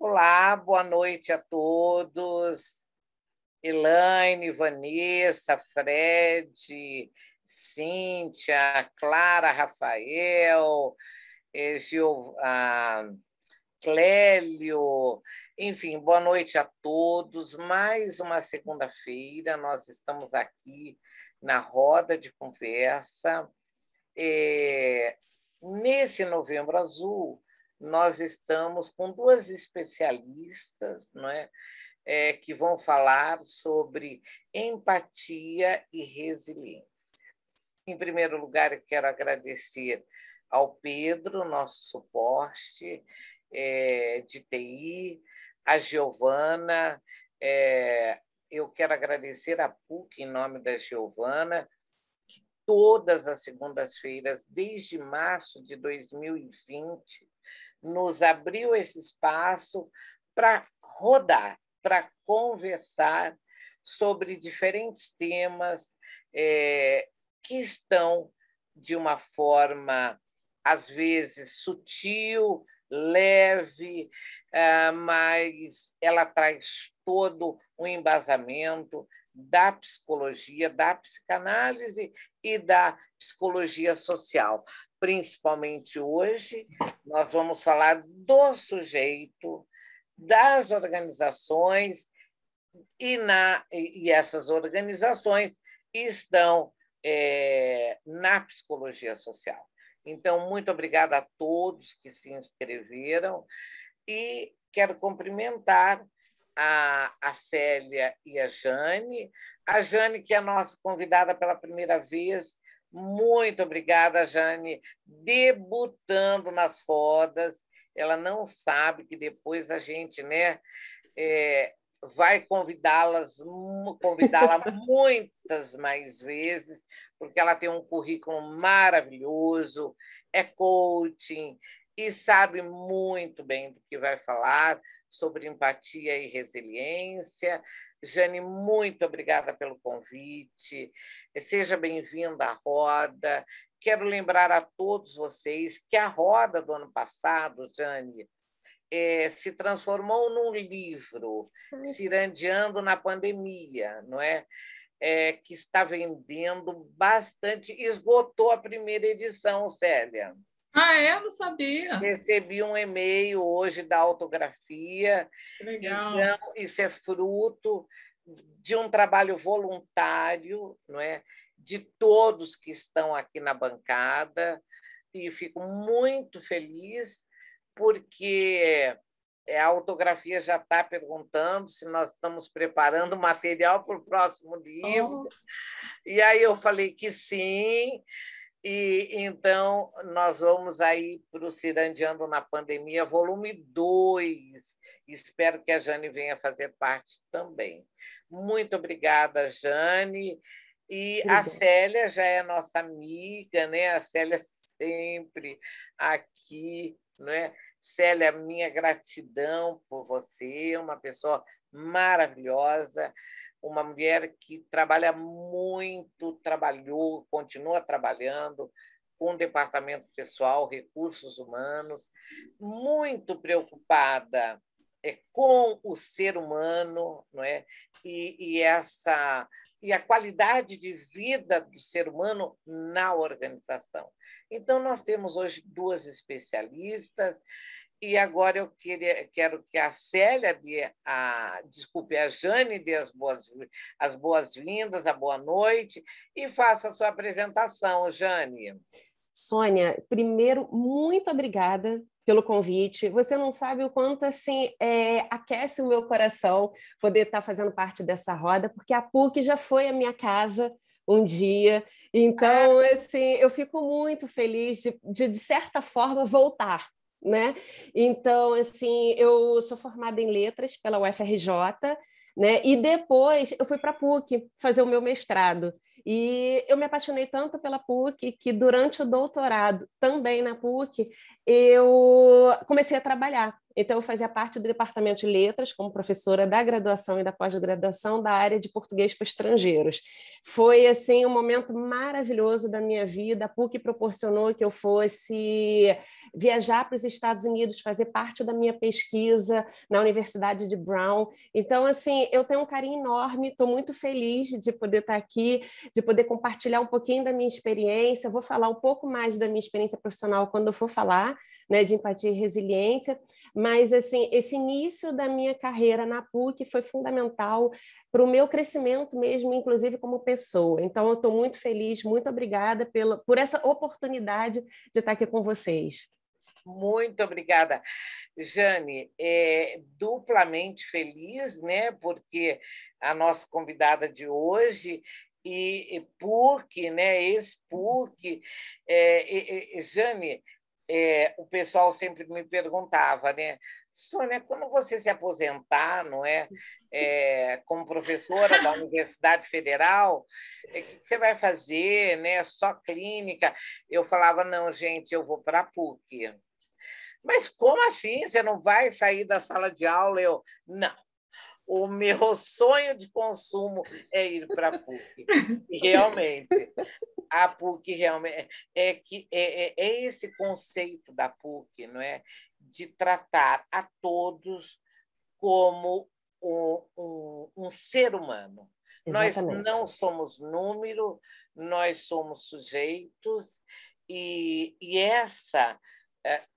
Olá, boa noite a todos. Elaine, Vanessa, Fred, Cíntia, Clara, Rafael, Clélio, enfim, boa noite a todos. Mais uma segunda-feira, nós estamos aqui na roda de conversa. Nesse Novembro Azul, nós estamos com duas especialistas, não é? Que vão falar sobre empatia e resiliência. Em primeiro lugar, eu quero agradecer ao Pedro, nosso suporte de TI, a Giovana. Eu quero agradecer a PUC, em nome da Giovana, que todas as segundas-feiras, desde março de 2020, nos abriu esse espaço para rodar, para conversar sobre diferentes temas que estão de uma forma, às vezes, sutil, leve, mas ela traz todo um embasamento da psicologia, da psicanálise e da psicologia social. Principalmente hoje, nós vamos falar do sujeito, das organizações, e essas organizações estão na psicologia social. Então, muito obrigada a todos que se inscreveram e quero cumprimentar a Célia e a Jane. A Jane, que é a nossa convidada pela primeira vez. Muito obrigada, Jane, debutando nas rodas. Ela não sabe que depois a gente, né, vai convidá-la muitas mais vezes, porque ela tem um currículo maravilhoso, é coaching e sabe muito bem do que vai falar sobre empatia e resiliência. Jane, muito obrigada pelo convite. Seja bem-vinda à roda. Quero lembrar a todos vocês que a roda do ano passado, Jane, se transformou num livro, Cirandeando na Pandemia, não é? Que está vendendo bastante. Esgotou a primeira edição, Célia. Não sabia. Recebi um e-mail hoje da autografia. Legal. Então, isso é fruto de um trabalho voluntário, não é? De todos que estão aqui na bancada, e fico muito feliz porque a autografia já está perguntando se nós estamos preparando material para o próximo livro. E aí eu falei que sim, e então nós vamos aí para o Cirandeando na Pandemia, volume 2. Espero que a Jane venha fazer parte também. Muito obrigada, Jane. E a Célia já é nossa amiga, né? A Célia sempre aqui, né? Célia, minha gratidão por você, uma pessoa maravilhosa, uma mulher que trabalha muito, trabalhou, continua trabalhando com o departamento pessoal, recursos humanos, muito preocupada com o ser humano, não é? E a qualidade de vida do ser humano na organização. Então, nós temos hoje duas especialistas, e agora eu quero que a Célia desculpe, a Jane dê as boas-vindas, a boa noite, e faça a sua apresentação, Jane. Sônia, primeiro, muito obrigada pelo convite. Você não sabe o quanto assim aquece o meu coração poder estar fazendo parte dessa roda, porque a PUC já foi a minha casa um dia. Então, assim, eu fico muito feliz de certa forma, voltar. Né? Então, assim, eu sou formada em letras pela UFRJ, né? E depois eu fui para a PUC fazer o meu mestrado. E eu me apaixonei tanto pela PUC que durante o doutorado, também na PUC, eu comecei a trabalhar Então, eu fazia parte do departamento de letras, como professora da graduação e da pós-graduação da área de português para estrangeiros. Foi, assim, um momento maravilhoso da minha vida. A PUC proporcionou que eu fosse viajar para os Estados Unidos, fazer parte da minha pesquisa na Universidade de Brown. Então, assim, eu tenho um carinho enorme, estou muito feliz de poder estar aqui, de poder compartilhar um pouquinho da minha experiência. Eu vou falar um pouco mais da minha experiência profissional quando eu for falar, né, de empatia e resiliência, mas assim, esse início da minha carreira na PUC foi fundamental para o meu crescimento mesmo, inclusive como pessoa. Então, eu estou muito feliz, muito obrigada por essa oportunidade de estar aqui com vocês. Muito obrigada, Jane. Duplamente feliz, né? Porque a nossa convidada de hoje e PUC, né? Ex-PUC. Jane, o pessoal sempre me perguntava, né? Sônia, quando você se aposentar, não é? Como professora da Universidade Federal, o que você vai fazer, né? Só clínica? Eu falava, não, gente, eu vou para a PUC. Mas como assim? Você não vai sair da sala de aula? Não. O meu sonho de consumo é ir para a PUC. E realmente, a PUC realmente é esse conceito da PUC, não é? De tratar a todos como um ser humano. Exatamente. Nós não somos número, nós somos sujeitos, e essa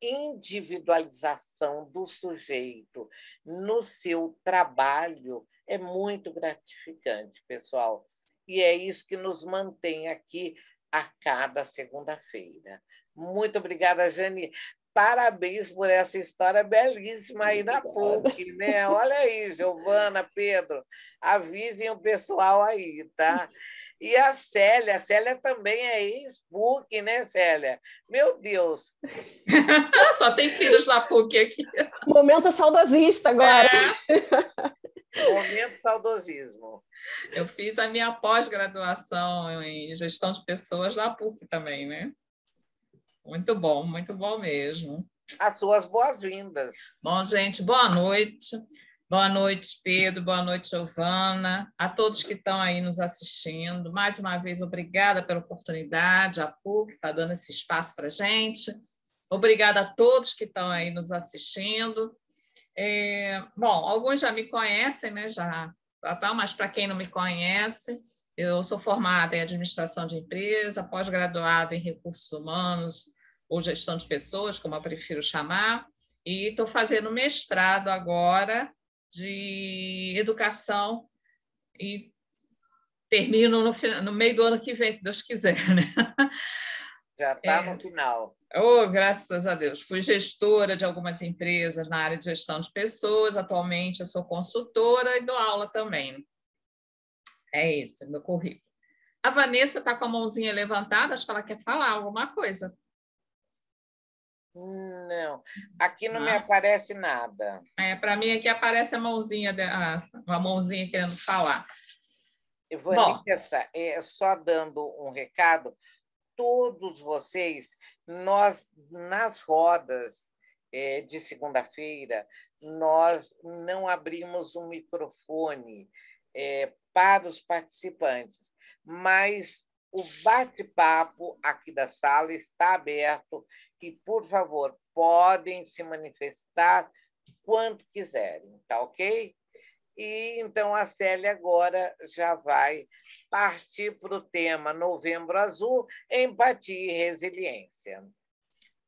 individualização do sujeito no seu trabalho é muito gratificante, pessoal. E é isso que nos mantém aqui a cada segunda-feira. Muito obrigada, Jane. Parabéns por essa história belíssima aí na PUC, né? Olha aí, Giovana, Pedro, avisem o pessoal aí, tá? E a Célia também é ex-PUC, né, Célia? Meu Deus! Só tem filhos na PUC aqui. Momento saudosista agora. Momento saudosismo. Eu fiz a minha pós-graduação em gestão de pessoas na PUC também, né? Muito bom mesmo. As suas boas-vindas. Bom, gente, boa noite. Boa noite, Pedro. Boa noite, Giovana. A todos que estão aí nos assistindo. Mais uma vez, obrigada pela oportunidade. A PUC está dando esse espaço para a gente. Obrigada a todos que estão aí nos assistindo. Bom, alguns já me conhecem, né? Já tá, mas para quem não me conhece, eu sou formada em administração de empresa, pós-graduada em recursos humanos ou gestão de pessoas, como eu prefiro chamar, e estou fazendo mestrado agora de educação e termino no meio do ano que vem, se Deus quiser, né? Já está no final. Oh, graças a Deus. Fui gestora de algumas empresas na área de gestão de pessoas. Atualmente eu sou consultora e dou aula também. É esse meu currículo. A Vanessa está com a mãozinha levantada, acho que ela quer falar alguma coisa. Não, aqui não me aparece nada. Para mim aqui aparece a mãozinha, uma mãozinha querendo falar. Vanessa, só dando um recado, todos vocês, nós, nas rodas de segunda-feira, nós não abrimos um microfone para os participantes, mas o bate-papo aqui da sala está aberto e, por favor, podem se manifestar quanto quiserem, tá ok? E então a Célia agora já vai partir para o tema Novembro Azul, empatia e resiliência.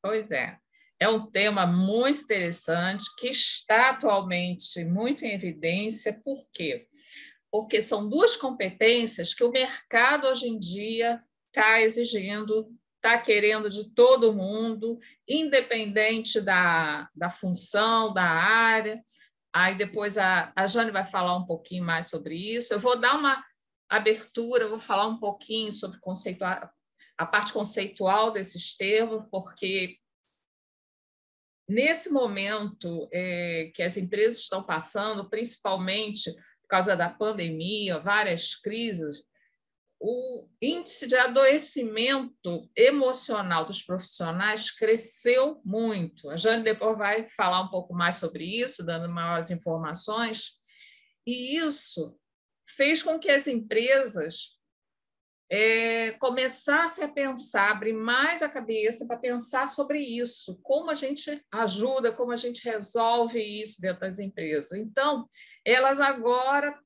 Pois é. É um tema muito interessante que está atualmente muito em evidência. Por quê? Porque são duas competências que o mercado hoje em dia está exigindo, está querendo de todo mundo, independente da função, da área. Aí depois a Jane vai falar um pouquinho mais sobre isso. Eu vou dar uma abertura, vou falar um pouquinho sobre a parte conceitual desses termos, porque nesse momento que as empresas estão passando, principalmente por causa da pandemia, várias crises, o índice de adoecimento emocional dos profissionais cresceu muito. A Jane depois vai falar um pouco mais sobre isso, dando maiores informações, e isso fez com que as empresas começassem a pensar, abrir mais a cabeça para pensar sobre isso, como a gente ajuda, como a gente resolve isso dentro das empresas. Então, elas agora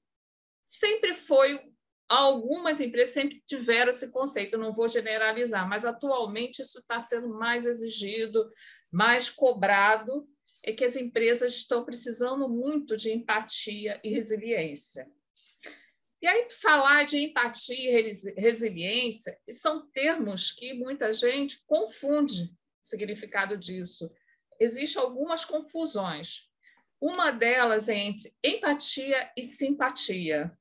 sempre foi, algumas empresas sempre tiveram esse conceito, eu não vou generalizar, mas atualmente isso está sendo mais exigido, mais cobrado, é que as empresas estão precisando muito de empatia e resiliência. E aí, falar de empatia e resiliência são termos que muita gente confunde o significado disso. Existem algumas confusões. Uma delas é entre empatia e simpatia.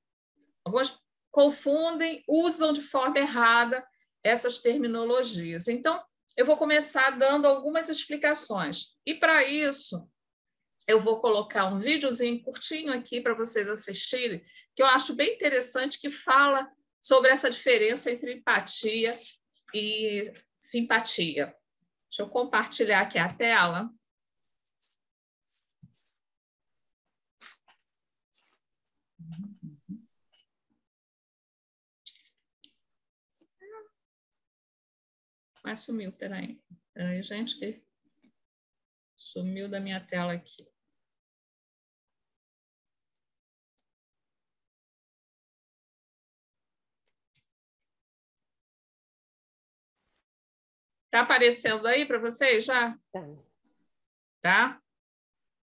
Algumas confundem, usam de forma errada essas terminologias. Então, eu vou começar dando algumas explicações. E, para isso, eu vou colocar um videozinho curtinho aqui para vocês assistirem, que eu acho bem interessante, que fala sobre essa diferença entre empatia e simpatia. Deixa eu compartilhar aqui a tela. Mas sumiu, peraí. Peraí, gente, que sumiu da minha tela aqui. Está aparecendo aí para vocês já? Tá?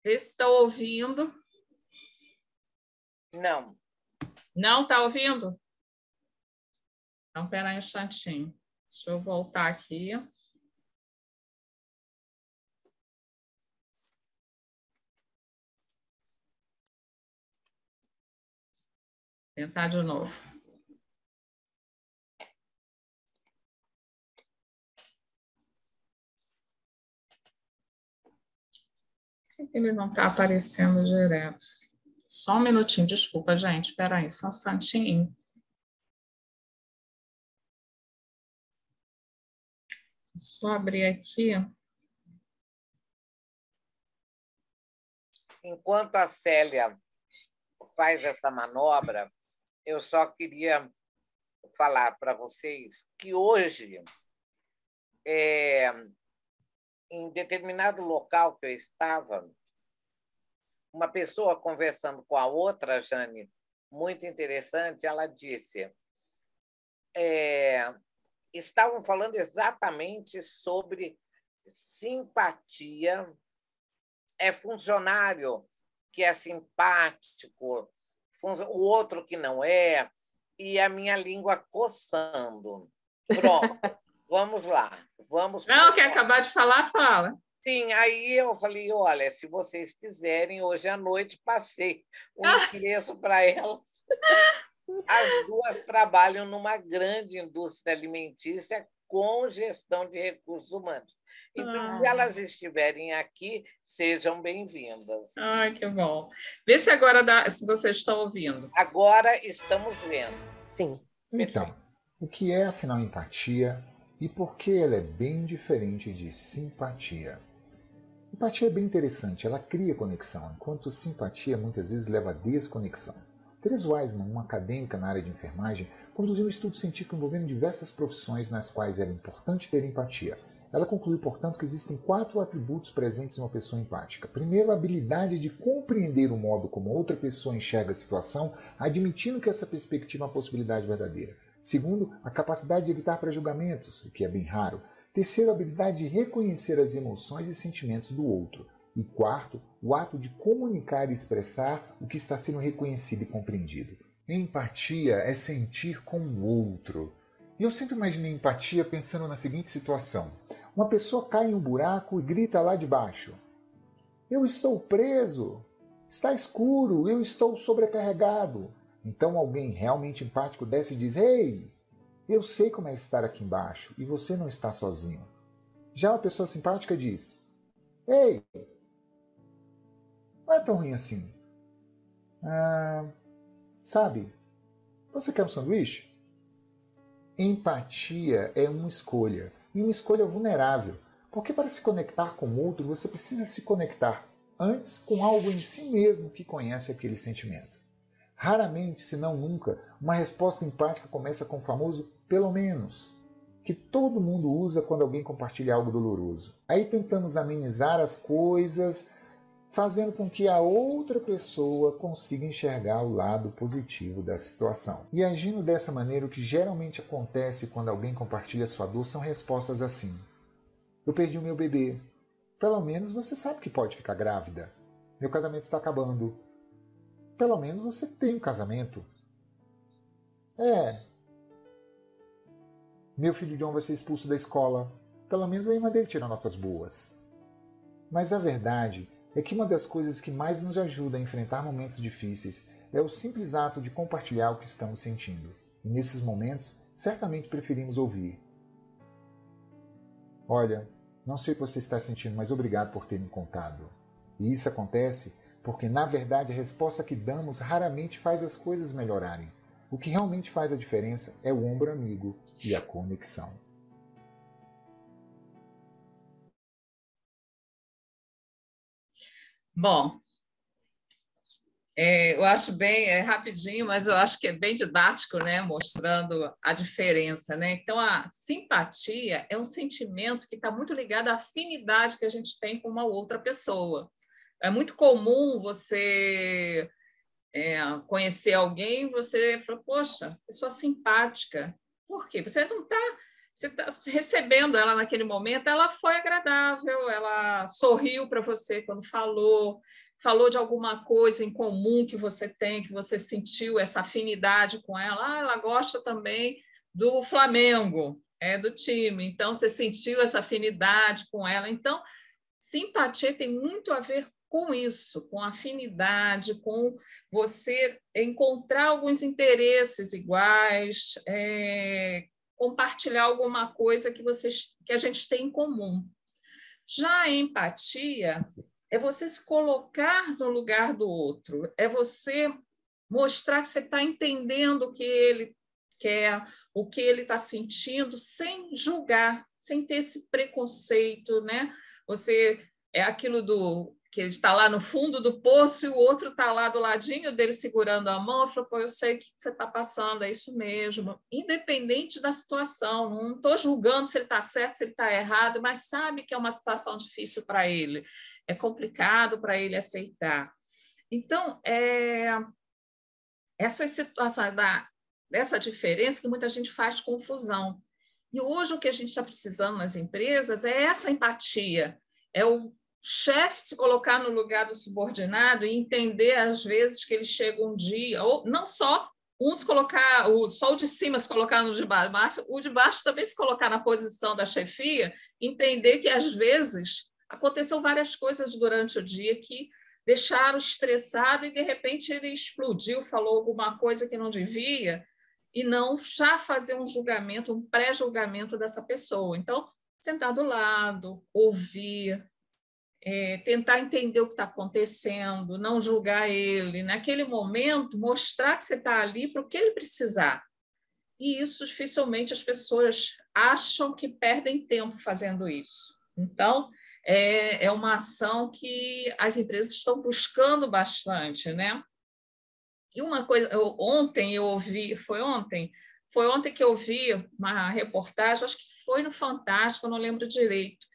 Estão ouvindo? Não. Não está ouvindo? Então, espera aí um instantinho. Deixa eu voltar aqui. Tentar de novo. Por que ele não está aparecendo direto? Só um minutinho, desculpa, gente. Espera aí, só um instantinho. Só abrir aqui. Enquanto a Célia faz essa manobra, eu só queria falar para vocês que hoje, em determinado local que eu estava, uma pessoa conversando com a outra, Jane, muito interessante, ela disse, estavam falando exatamente sobre simpatia, funcionário que é simpático, o outro que não é, e a minha língua coçando. Pronto, vamos lá. Não, quer acabar de falar? Fala. Sim, aí eu falei, olha, se vocês quiserem, hoje à noite passei um endereço para elas. As duas trabalham numa grande indústria alimentícia com gestão de recursos humanos. Então, se elas estiverem aqui, sejam bem-vindas. Ai, que bom. Vê se agora se vocês estão ouvindo. Agora estamos vendo. Sim. Então, o que é, afinal, empatia e por que ela é bem diferente de simpatia? Empatia é bem interessante, ela cria conexão, enquanto simpatia muitas vezes leva à desconexão. Therese Weisman, uma acadêmica na área de enfermagem, conduziu um estudo científico envolvendo diversas profissões nas quais era importante ter empatia. Ela concluiu, portanto, que existem 4 atributos presentes em uma pessoa empática. Primeiro, a habilidade de compreender o modo como outra pessoa enxerga a situação, admitindo que essa perspectiva é uma possibilidade verdadeira. Segundo, a capacidade de evitar pré-julgamentos, o que é bem raro. Terceiro, a habilidade de reconhecer as emoções e sentimentos do outro. E quarto, o ato de comunicar e expressar o que está sendo reconhecido e compreendido. Empatia é sentir com o outro. E eu sempre imaginei empatia pensando na seguinte situação. Uma pessoa cai em um buraco e grita lá de baixo. Eu estou preso. Está escuro. Eu estou sobrecarregado. Então alguém realmente empático desce e diz, ei, eu sei como é estar aqui embaixo e você não está sozinho. Já uma pessoa simpática diz, ei, não é tão ruim assim. Sabe, você quer um sanduíche? Empatia é uma escolha, e uma escolha vulnerável, porque para se conectar com o outro, você precisa se conectar antes com algo em si mesmo que conhece aquele sentimento. Raramente, se não nunca, uma resposta empática começa com o famoso pelo menos, que todo mundo usa quando alguém compartilha algo doloroso. Aí tentamos amenizar as coisas, fazendo com que a outra pessoa consiga enxergar o lado positivo da situação. E agindo dessa maneira, o que geralmente acontece quando alguém compartilha sua dor são respostas assim: eu perdi o meu bebê. Pelo menos você sabe que pode ficar grávida. Meu casamento está acabando. Pelo menos você tem um casamento. Meu filho John vai ser expulso da escola. Pelo menos a irmã dele tira notas boas. Mas a verdade é que uma das coisas que mais nos ajuda a enfrentar momentos difíceis é o simples ato de compartilhar o que estamos sentindo. E nesses momentos, certamente preferimos ouvir: olha, não sei o que você está sentindo, mas obrigado por ter me contado. E isso acontece porque, na verdade, a resposta que damos raramente faz as coisas melhorarem. O que realmente faz a diferença é o ombro amigo e a conexão. Bom, eu acho bem rapidinho, mas eu acho que é bem didático, né? Mostrando a diferença, né? Então, a simpatia é um sentimento que está muito ligado à afinidade que a gente tem com uma outra pessoa. É muito comum você conhecer alguém, você fala: poxa, pessoa simpática. Por quê? Você não está... Você está recebendo ela naquele momento, ela foi agradável, ela sorriu para você quando falou de alguma coisa em comum que você tem, que você sentiu essa afinidade com ela. Ela gosta também do Flamengo, do time, então você sentiu essa afinidade com ela. Então, simpatia tem muito a ver com isso, com afinidade, com você encontrar alguns interesses iguais, compartilhar alguma coisa que a gente tem em comum. Já a empatia é você se colocar no lugar do outro, é você mostrar que você está entendendo o que ele quer, o que ele está sentindo, sem julgar, sem ter esse preconceito, né? Você é aquilo que ele está lá no fundo do poço e o outro está lá do ladinho dele segurando a mão. Eu falo: pô, eu sei o que você está passando, é isso mesmo. Independente da situação, não estou julgando se ele está certo, se ele está errado, mas sabe que é uma situação difícil para ele, é complicado para ele aceitar. Então, essa situação dessa diferença que muita gente faz confusão. E hoje o que a gente está precisando nas empresas é essa empatia, é o chefe se colocar no lugar do subordinado e entender, às vezes, que ele chega um dia, ou não só uns colocar, só o de cima se colocar no de baixo, mas o de baixo também se colocar na posição da chefia, entender que, às vezes, aconteceu várias coisas durante o dia que deixaram estressado e, de repente, ele explodiu, falou alguma coisa que não devia, e não já fazer um julgamento, um pré-julgamento dessa pessoa. Então, sentar do lado, ouvir, tentar entender o que está acontecendo, não julgar ele. Naquele momento, mostrar que você está ali para o que ele precisar. E isso, dificilmente, as pessoas acham que perdem tempo fazendo isso. Então, é uma ação que as empresas estão buscando bastante, né? E uma coisa, ontem eu ouvi, foi ontem que eu vi uma reportagem, acho que foi no Fantástico, eu não lembro direito,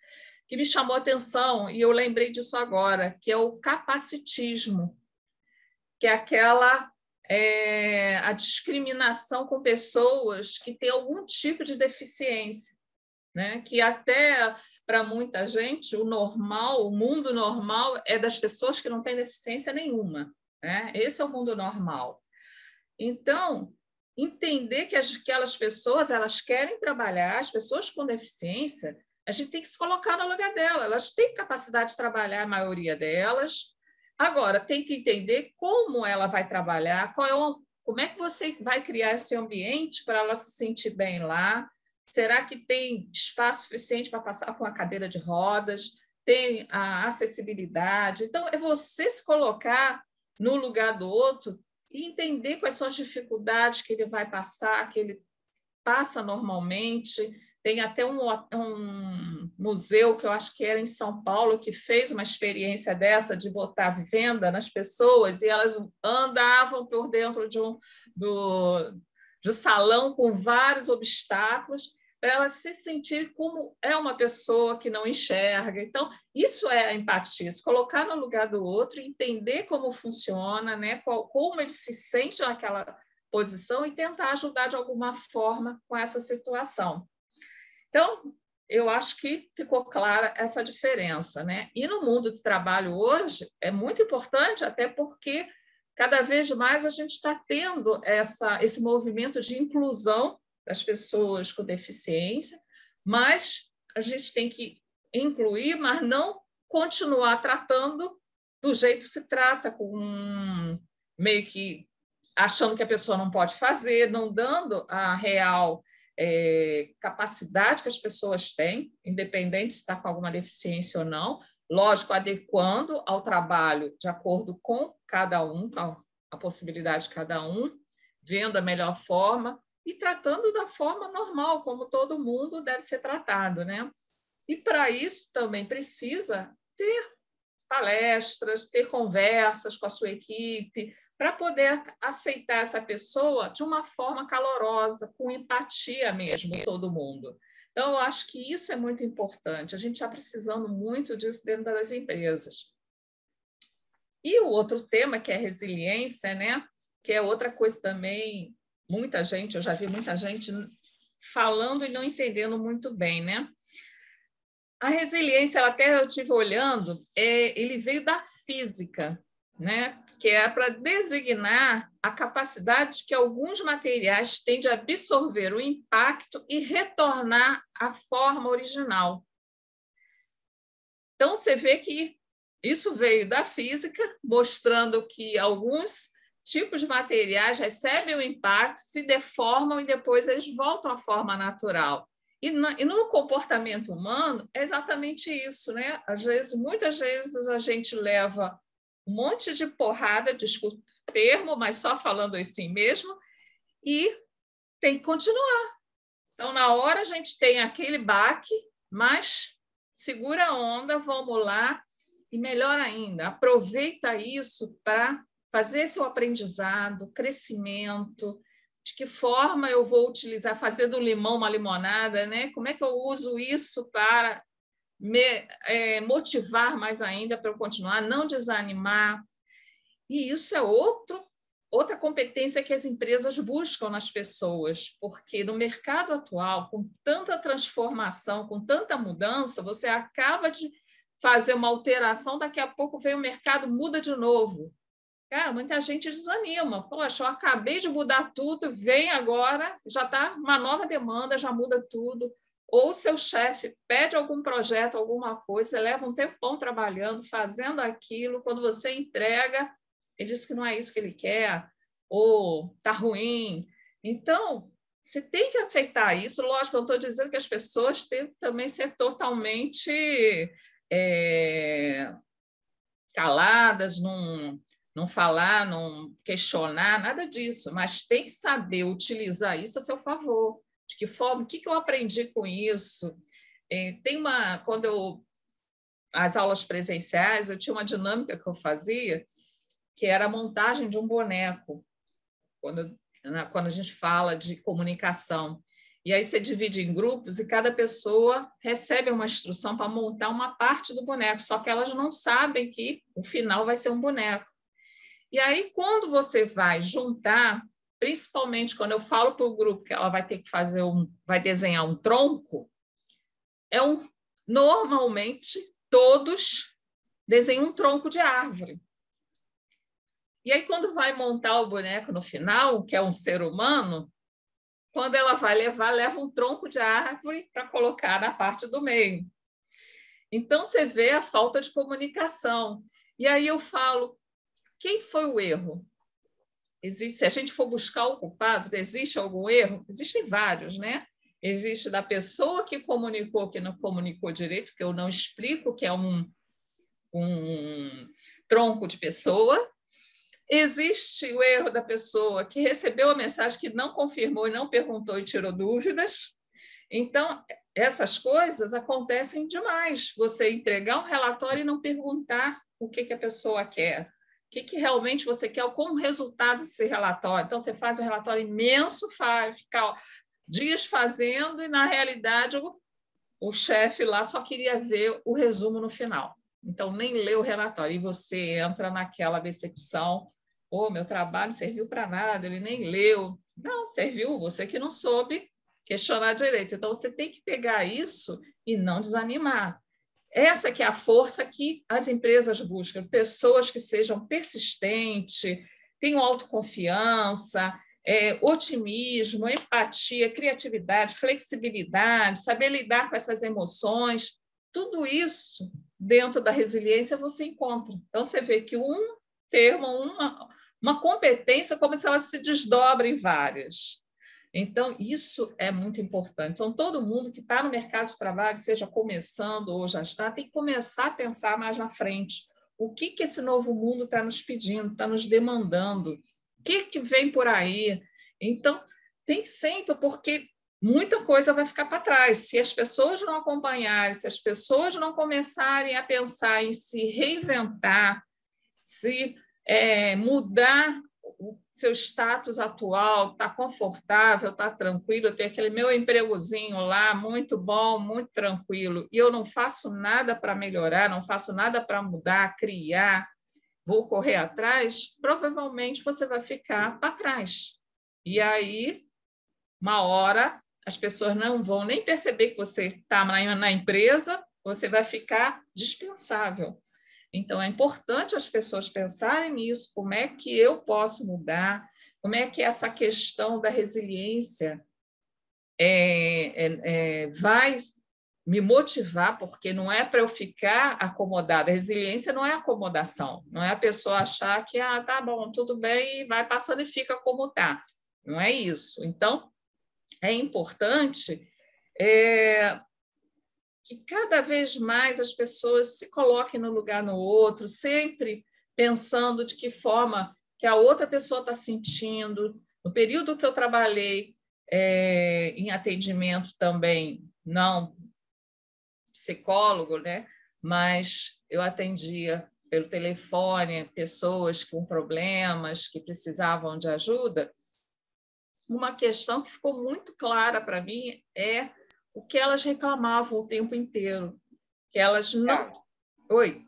que me chamou a atenção, e eu lembrei disso agora, que é o capacitismo, que é a discriminação com pessoas que têm algum tipo de deficiência, né? Que até para muita gente o mundo normal é das pessoas que não têm deficiência nenhuma, né? Esse é o mundo normal. Então, entender que aquelas pessoas elas querem trabalhar, as pessoas com deficiência, a gente tem que se colocar no lugar delas, elas têm capacidade de trabalhar, a maioria delas. Agora, tem que entender como ela vai trabalhar, como é que você vai criar esse ambiente para ela se sentir bem lá. Será que tem espaço suficiente para passar com a cadeira de rodas? Tem a acessibilidade? Então, é você se colocar no lugar do outro e entender quais são as dificuldades que ele vai passar, que ele passa normalmente. Tem até um museu, que eu acho que era em São Paulo, que fez uma experiência dessa, de botar venda nas pessoas, e elas andavam por dentro de um salão com vários obstáculos, para elas se sentirem como é uma pessoa que não enxerga. Então, isso é a empatia, se colocar no lugar do outro, entender como funciona, né? Como ele se sente naquela posição e tentar ajudar de alguma forma com essa situação. Então, eu acho que ficou clara essa diferença, né? E no mundo do trabalho hoje é muito importante, até porque cada vez mais a gente está tendo esse movimento de inclusão das pessoas com deficiência, mas a gente tem que incluir, mas não continuar tratando do jeito que se trata, meio que achando que a pessoa não pode fazer, não dando a real capacidade que as pessoas têm, independente se está com alguma deficiência ou não, lógico, adequando ao trabalho de acordo com cada um, com a possibilidade de cada um, vendo a melhor forma e tratando da forma normal, como todo mundo deve ser tratado, né? E para isso também precisa ter palestras, ter conversas com a sua equipe, para poder aceitar essa pessoa de uma forma calorosa, com empatia mesmo, em todo mundo. Então, eu acho que isso é muito importante. A gente está precisando muito disso dentro das empresas. E o outro tema, que é resiliência, né? Que é outra coisa também, eu já vi muita gente falando e não entendendo muito bem, né? A resiliência, até eu estive olhando, ele veio da física, né? Que é para designar a capacidade que alguns materiais têm de absorver o impacto e retornar à forma original. Então, você vê que isso veio da física, mostrando que alguns tipos de materiais recebem o impacto, se deformam e depois eles voltam à forma natural. E no comportamento humano é exatamente isso, né? Muitas vezes a gente leva um monte de porrada, desculpa o termo, mas só falando assim mesmo, e tem que continuar. Então, na hora a gente tem aquele baque, mas segura a onda, vamos lá, e melhor ainda, aproveita isso para fazer seu aprendizado, crescimento. De que forma eu vou utilizar, fazer do limão uma limonada, né? Como é que eu uso isso para me motivar mais ainda para eu continuar, não desanimar? E isso é outra competência que as empresas buscam nas pessoas, porque no mercado atual, com tanta transformação, com tanta mudança, você acaba de fazer uma alteração, daqui a pouco vem o mercado, muda de novo. Cara, muita gente desanima. Poxa, eu acabei de mudar tudo, vem agora, já está uma nova demanda, já muda tudo. Ou seu chefe pede algum projeto, alguma coisa, você leva um tempão trabalhando, fazendo aquilo, quando você entrega, ele diz que não é isso que ele quer, ou está ruim. Então, você tem que aceitar isso. Lógico, eu não estou dizendo que as pessoas têm que também ser totalmente caladas, não falar, não questionar, nada disso, mas tem que saber utilizar isso a seu favor. De que forma? O que eu aprendi com isso? As aulas presenciais, eu tinha uma dinâmica que eu fazia, que era a montagem de um boneco, quando a gente fala de comunicação. E aí você divide em grupos e cada pessoa recebe uma instrução para montar uma parte do boneco, só que elas não sabem que o final vai ser um boneco. E aí, quando você vai juntar, principalmente quando eu falo para o grupo que ela vai ter que vai desenhar um tronco, normalmente todos desenham um tronco de árvore. E aí, quando vai montar o boneco no final, que é um ser humano, quando ela vai leva um tronco de árvore para colocar na parte do meio. Então, você vê a falta de comunicação. E aí eu falo, quem foi o erro? Se a gente for buscar o culpado, existe algum erro? Existem vários, né? Existe da pessoa que comunicou, que não comunicou direito, que eu não explico que é um tronco de pessoa. existe o erro da pessoa que recebeu a mensagem, que não confirmou e não perguntou e tirou dúvidas. Então, essas coisas acontecem demais. Você entregar um relatório e não perguntar o que a pessoa quer, o que realmente você quer, qual o resultado desse relatório. Então, você faz um relatório imenso, fica dias fazendo, e, na realidade, o chefe lá só queria ver o resumo no final. Então, nem lê o relatório. E você entra naquela decepção. Meu trabalho não serviu para nada, ele nem leu. Não, serviu, você que não soube questionar direito. Então, você tem que pegar isso e não desanimar. Essa que é a força que as empresas buscam, pessoas que sejam persistentes, tenham autoconfiança, otimismo, empatia, criatividade, flexibilidade, saber lidar com essas emoções. Tudo isso, dentro da resiliência, você encontra. Então, você vê que um termo, uma competência, como se ela se desdobra em várias. Então, isso é muito importante. Então, todo mundo que está no mercado de trabalho, seja começando ou já está, tem que começar a pensar mais na frente. O que esse novo mundo está nos pedindo, está nos demandando? O que vem por aí? Então, tem sempre, porque muita coisa vai ficar para trás. Se as pessoas não acompanharem, se as pessoas não começarem a pensar em se reinventar, se mudar o seu status atual, está confortável, está tranquilo, eu tenho aquele meu empregozinho lá, muito bom, muito tranquilo, e eu não faço nada para melhorar, não faço nada para mudar, criar, vou correr atrás, provavelmente você vai ficar para trás. E aí, uma hora, as pessoas não vão nem perceber que você está na empresa, você vai ficar dispensável. Então, é importante as pessoas pensarem nisso, como é que eu posso mudar, como é que essa questão da resiliência vai me motivar, porque não é para eu ficar acomodada. A resiliência não é acomodação, não é a pessoa achar que tá bom, tudo bem, e vai passando e fica como está. Não é isso. Então, é importante que cada vez mais as pessoas se coloquem no lugar no outro, sempre pensando de que forma que a outra pessoa está sentindo. No período que eu trabalhei em atendimento também, não psicólogo, né? Mas eu atendia pelo telefone pessoas com problemas, que precisavam de ajuda. Uma questão que ficou muito clara para mim é o que elas reclamavam o tempo inteiro, que elas não... Oi?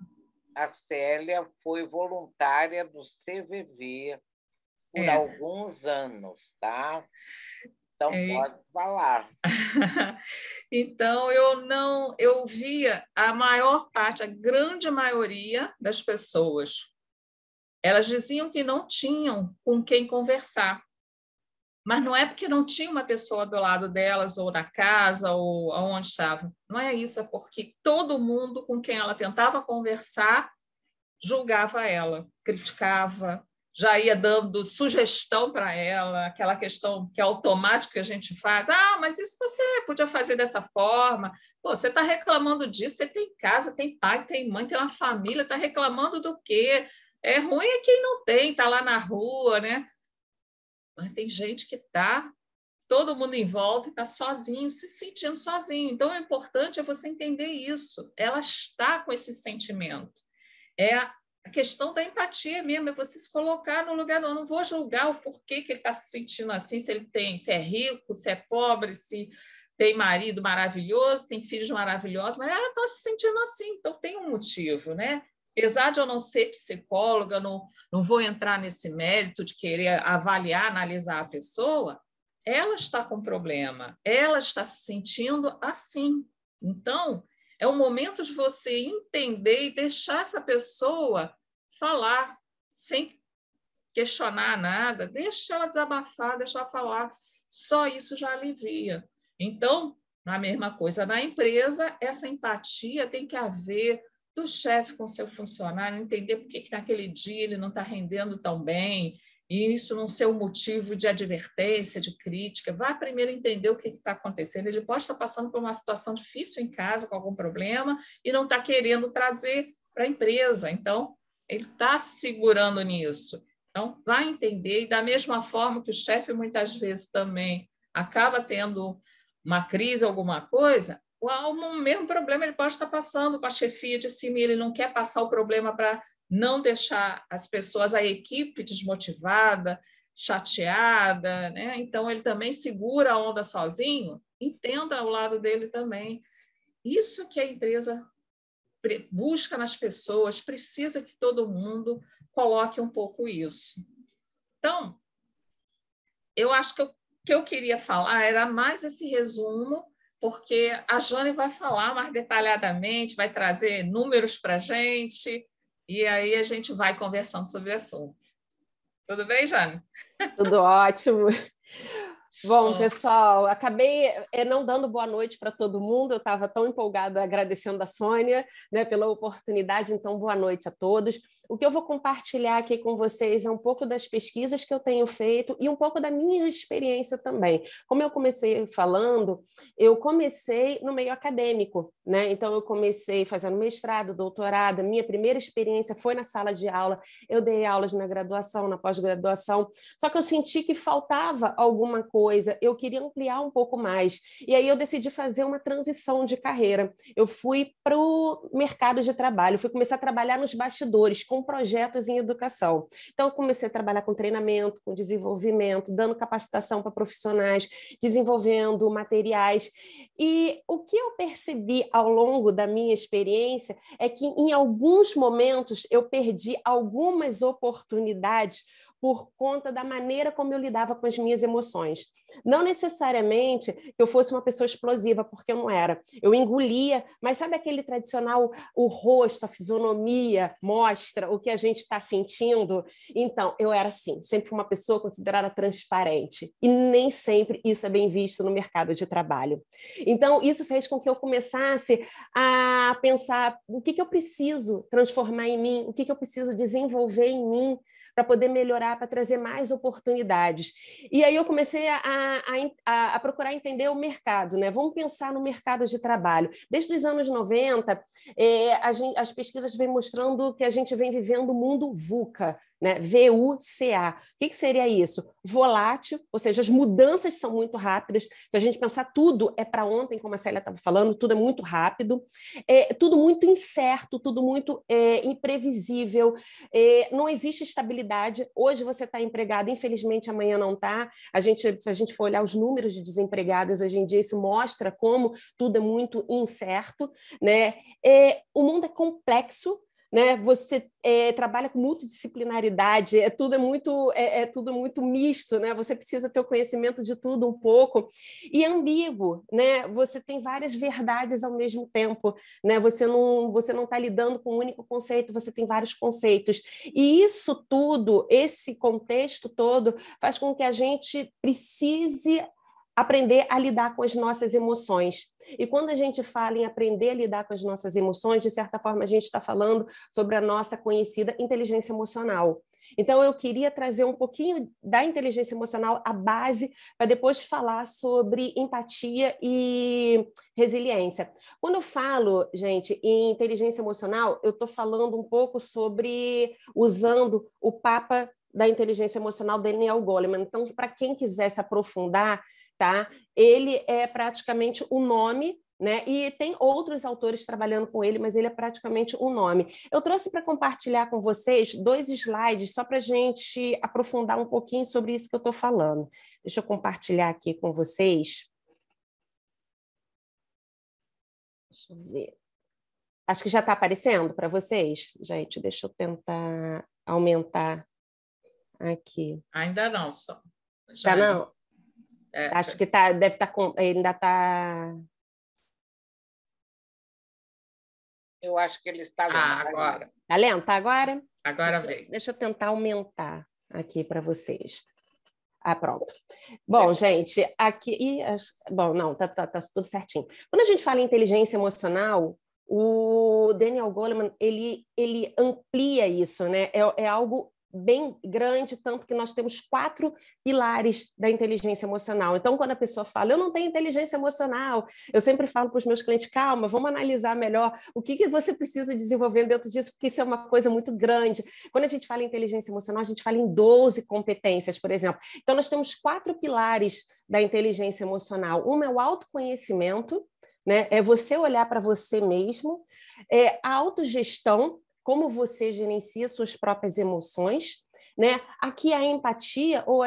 A Célia foi voluntária do CVV por alguns anos, tá? Então, pode falar. Então, eu via a maior parte, a grande maioria das pessoas, elas diziam que não tinham com quem conversar. Mas não é porque não tinha uma pessoa do lado delas, ou na casa, ou onde estava. Não é isso, é porque todo mundo com quem ela tentava conversar julgava ela, criticava, já ia dando sugestão para ela, aquela questão que é automático que a gente faz. Mas isso você podia fazer dessa forma. Pô, você está reclamando disso, você tem casa, tem pai, tem mãe, tem uma família, está reclamando do quê? É ruim é quem não tem, está lá na rua, né? Mas tem gente que está, todo mundo em volta, está sozinho, se sentindo sozinho. Então, o importante é você entender isso. Ela está com esse sentimento. É a questão da empatia mesmo, é você se colocar no lugar. Eu não vou julgar o porquê que ele está se sentindo assim, se é rico, se é pobre, se tem marido maravilhoso, tem filhos maravilhosos, mas ela está se sentindo assim, então tem um motivo, né? Apesar de eu não ser psicóloga, não vou entrar nesse mérito de querer avaliar, analisar a pessoa, ela está com problema, ela está se sentindo assim. Então, é o momento de você entender e deixar essa pessoa falar, sem questionar nada, deixa ela desabafar, deixa ela falar. Só isso já alivia. Então, a mesma coisa na empresa, essa empatia tem que haver do chefe com seu funcionário, entender por que naquele dia ele não está rendendo tão bem, e isso não ser um motivo de advertência, de crítica. Vá primeiro entender o que está acontecendo. Ele pode estar passando por uma situação difícil em casa, com algum problema, e não está querendo trazer para a empresa. Então, ele está se segurando nisso. Então, vai entender, e da mesma forma que o chefe muitas vezes também acaba tendo uma crise, alguma coisa, o mesmo problema ele pode estar passando com a chefia de cima, e ele não quer passar o problema para não deixar as pessoas, a equipe desmotivada, chateada, né? Então, ele também segura a onda sozinho, entenda ao lado dele também. Isso que a empresa busca nas pessoas, precisa que todo mundo coloque um pouco isso. Então, eu acho que o que eu queria falar era mais esse resumo, porque a Jane vai falar mais detalhadamente, vai trazer números para a gente, e aí a gente vai conversando sobre o assunto. Tudo bem, Jane? Tudo ótimo. Bom, pessoal, acabei não dando boa noite para todo mundo, eu estava tão empolgada agradecendo a Sônia, né, pela oportunidade, então boa noite a todos. O que eu vou compartilhar aqui com vocês é um pouco das pesquisas que eu tenho feito e um pouco da minha experiência também. Como eu comecei falando, eu comecei no meio acadêmico, né? Então eu comecei fazendo mestrado, doutorado, minha primeira experiência foi na sala de aula, eu dei aulas na graduação, na pós-graduação, só que eu senti que faltava alguma coisa, eu queria ampliar um pouco mais. E aí eu decidi fazer uma transição de carreira. Eu fui para o mercado de trabalho, fui começar a trabalhar nos bastidores, com projetos em educação. Então, eu comecei a trabalhar com treinamento, com desenvolvimento, dando capacitação para profissionais, desenvolvendo materiais. E o que eu percebi ao longo da minha experiência é que, em alguns momentos, eu perdi algumas oportunidades por conta da maneira como eu lidava com as minhas emoções. Não necessariamente que eu fosse uma pessoa explosiva, porque eu não era. Eu engolia, mas sabe aquele tradicional, o rosto, a fisionomia mostra o que a gente está sentindo? Então, eu era assim, sempre fui uma pessoa considerada transparente. E nem sempre isso é bem visto no mercado de trabalho. Então, isso fez com que eu começasse a pensar o que eu preciso transformar em mim, o que eu preciso desenvolver em mim, para poder melhorar, para trazer mais oportunidades. E aí eu comecei a procurar entender o mercado, né? Vamos pensar no mercado de trabalho. Desde os anos 90, as pesquisas vêm mostrando que a gente vem vivendo o mundo VUCA, né? VUCA. O que seria isso? Volátil, ou seja, as mudanças são muito rápidas. Se a gente pensar, tudo é para ontem, como a Célia estava falando, tudo é muito rápido, tudo muito incerto, tudo muito imprevisível, não existe estabilidade. Hoje você está empregado, infelizmente amanhã não está. Se a gente for olhar os números de desempregados hoje em dia, isso mostra como tudo é muito incerto, né? O mundo é complexo, né? Você trabalha com multidisciplinaridade, tudo muito misto, né? Você precisa ter o conhecimento de tudo um pouco, e ambíguo, né? Você tem várias verdades ao mesmo tempo, né? Você não está lidando com um único conceito, você tem vários conceitos, e isso tudo, esse contexto todo, faz com que a gente precise aprender a lidar com as nossas emoções. E quando a gente fala em aprender a lidar com as nossas emoções, de certa forma a gente está falando sobre a nossa conhecida inteligência emocional. Então, eu queria trazer um pouquinho da inteligência emocional, a base, para depois falar sobre empatia e resiliência. Quando eu falo, gente, em inteligência emocional, eu estou falando um pouco usando o Papa da inteligência emocional, Daniel Goleman. Então, para quem quiser se aprofundar, tá? Ele é praticamente o nome, né? E tem outros autores trabalhando com ele, mas ele é praticamente um nome. Eu trouxe para compartilhar com vocês 2 slides só para a gente aprofundar um pouquinho sobre isso que eu estou falando. Deixa eu compartilhar aqui com vocês. Deixa eu ver. Acho que já está aparecendo para vocês. Gente, deixa eu tentar aumentar aqui. Ainda não, só. Tá, não? Acho que deve estar ainda está. Eu acho que ele está lendo. Agora. Está lendo? Está agora? Agora veio. Deixa eu tentar aumentar aqui para vocês. Pronto. Bom, gente, aqui... Bom, não, tá tudo certinho. Quando a gente fala em inteligência emocional, o Daniel Goleman, ele amplia isso, né? É algo bem grande, tanto que nós temos 4 pilares da inteligência emocional. Então, quando a pessoa fala, eu não tenho inteligência emocional, eu sempre falo para os meus clientes, calma, vamos analisar melhor o que você precisa desenvolver dentro disso, porque isso é uma coisa muito grande. Quando a gente fala em inteligência emocional, a gente fala em 12 competências, por exemplo. Então, nós temos 4 pilares da inteligência emocional. Uma é o autoconhecimento, né? É você olhar para você mesmo, a autogestão, como você gerencia suas próprias emoções, né? Aqui a empatia ou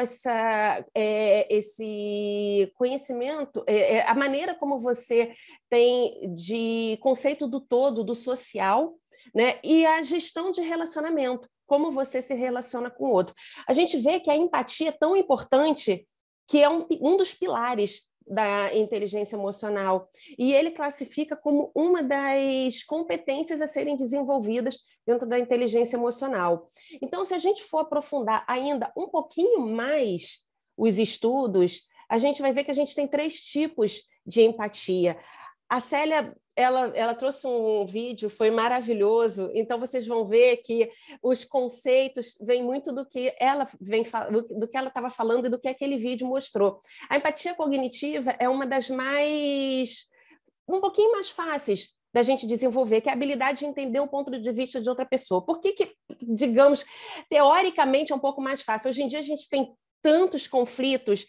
esse conhecimento, a maneira como você tem de conceito do todo, do social, né? E a gestão de relacionamento, como você se relaciona com o outro. A gente vê que a empatia é tão importante que é um dos pilares da inteligência emocional, e ele classifica como uma das competências a serem desenvolvidas dentro da inteligência emocional. Então, se a gente for aprofundar ainda um pouquinho mais os estudos, a gente vai ver que a gente tem 3 tipos de empatia. A Célia, ela trouxe um vídeo, foi maravilhoso, então vocês vão ver que os conceitos vêm muito do que ela estava falando e do que aquele vídeo mostrou. A empatia cognitiva é uma das um pouquinho mais fáceis da gente desenvolver, que é a habilidade de entender o ponto de vista de outra pessoa. Por que, digamos, teoricamente é um pouco mais fácil? Hoje em dia a gente tem tantos conflitos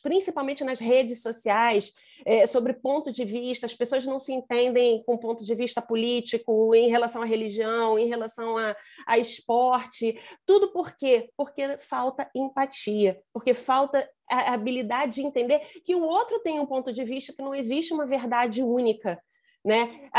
principalmente nas redes sociais, sobre ponto de vista, as pessoas não se entendem com ponto de vista político, em relação à religião, em relação a esporte, tudo por quê? Porque falta empatia, porque falta a habilidade de entender que o outro tem um ponto de vista, que não existe uma verdade única. Né?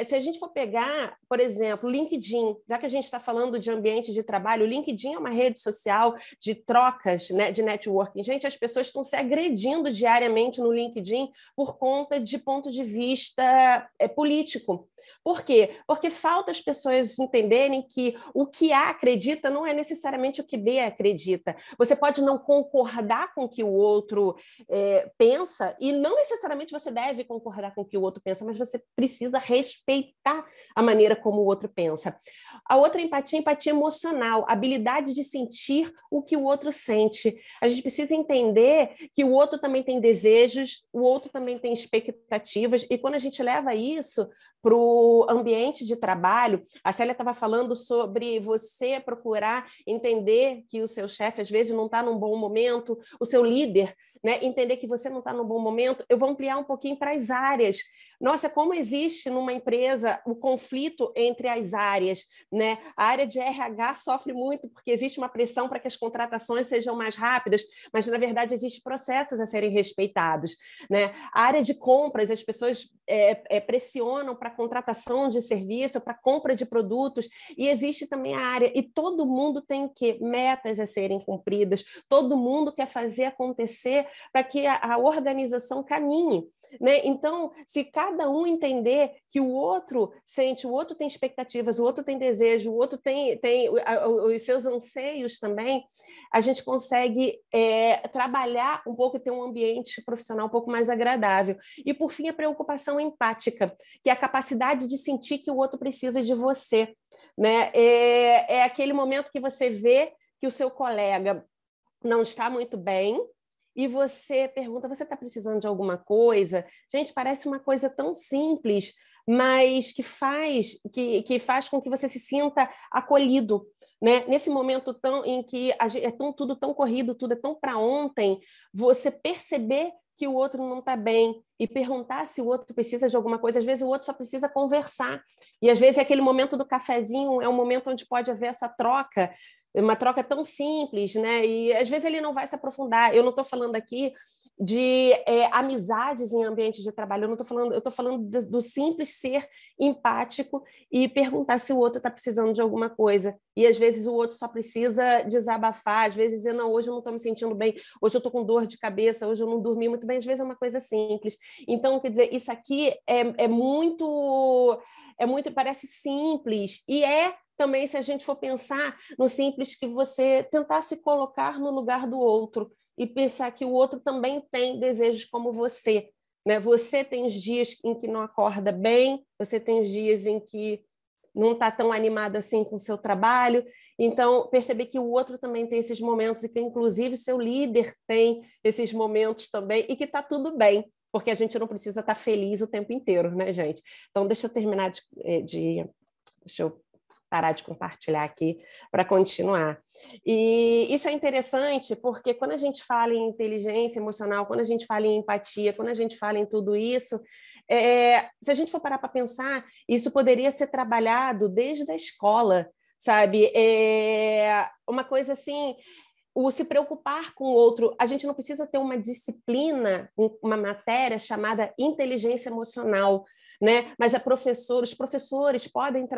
Se a gente for pegar, por exemplo, o LinkedIn, já que a gente está falando de ambiente de trabalho, o LinkedIn é uma rede social de trocas, né, de networking. Gente, as pessoas estão se agredindo diariamente no LinkedIn por conta de ponto de vista político. Por quê? Porque falta as pessoas entenderem que o que A acredita não é necessariamente o que B acredita. Você pode não concordar com o que o outro pensa, e não necessariamente você deve concordar com o que o outro pensa, mas você precisa respeitar a maneira como o outro pensa. A outra empatia é empatia emocional, a habilidade de sentir o que o outro sente. A gente precisa entender que o outro também tem desejos, o outro também tem expectativas, e quando a gente leva isso para o ambiente de trabalho, a Célia estava falando sobre você procurar entender que o seu chefe às vezes não está num bom momento, o seu líder, né, entender que você não está num bom momento. Eu vou ampliar um pouquinho para as áreas. Nossa, como existe numa empresa o conflito entre as áreas, né? A área de RH sofre muito porque existe uma pressão para que as contratações sejam mais rápidas, mas na verdade existem processos a serem respeitados, né? A área de compras, as pessoas pressionam para a contratação de serviço, para a compra de produtos, e existe também a área, e todo mundo tem metas a serem cumpridas, todo mundo quer fazer acontecer para que a organização caminhe. Né? Então, se cada um entender que o outro sente, o outro tem expectativas, o outro tem desejo, o outro tem os seus anseios também, a gente consegue trabalhar um pouco e ter um ambiente profissional um pouco mais agradável. E, por fim, a preocupação empática, que é a capacidade de sentir que o outro precisa de você. Né? É aquele momento que você vê que o seu colega não está muito bem, e você pergunta, você está precisando de alguma coisa? Gente, parece uma coisa tão simples, mas que faz com que você se sinta acolhido. Né? Nesse momento em que tudo tão corrido, tudo é tão para ontem, você perceber que o outro não está bem e perguntar se o outro precisa de alguma coisa. Às vezes o outro só precisa conversar. E às vezes aquele momento do cafezinho é um momento onde pode haver essa troca, uma troca tão simples, né? E às vezes ele não vai se aprofundar. Eu não estou falando aqui de amizades em ambiente de trabalho, eu estou falando do simples ser empático e perguntar se o outro está precisando de alguma coisa. E às vezes o outro só precisa desabafar, às vezes dizer, não, hoje eu não estou me sentindo bem, hoje eu estou com dor de cabeça, hoje eu não dormi muito bem, às vezes é uma coisa simples. Então, quer dizer, isso aqui é muito, parece simples, e também, se a gente for pensar no simples, que você tentar se colocar no lugar do outro e pensar que o outro também tem desejos como você. Né? Você tem os dias em que não acorda bem, você tem os dias em que não está tão animado assim com o seu trabalho. Então, perceber que o outro também tem esses momentos e que, inclusive, seu líder tem esses momentos também e que está tudo bem, porque a gente não precisa estar feliz o tempo inteiro, né, gente? Então, deixa eu terminar deixa eu parar de compartilhar aqui para continuar. E isso é interessante porque quando a gente fala em inteligência emocional, quando a gente fala em empatia, quando a gente fala em tudo isso, se a gente for parar para pensar, isso poderia ser trabalhado desde a escola, sabe? Uma coisa assim, o se preocupar com o outro. A gente não precisa ter uma disciplina, uma matéria chamada inteligência emocional, né? Mas os professores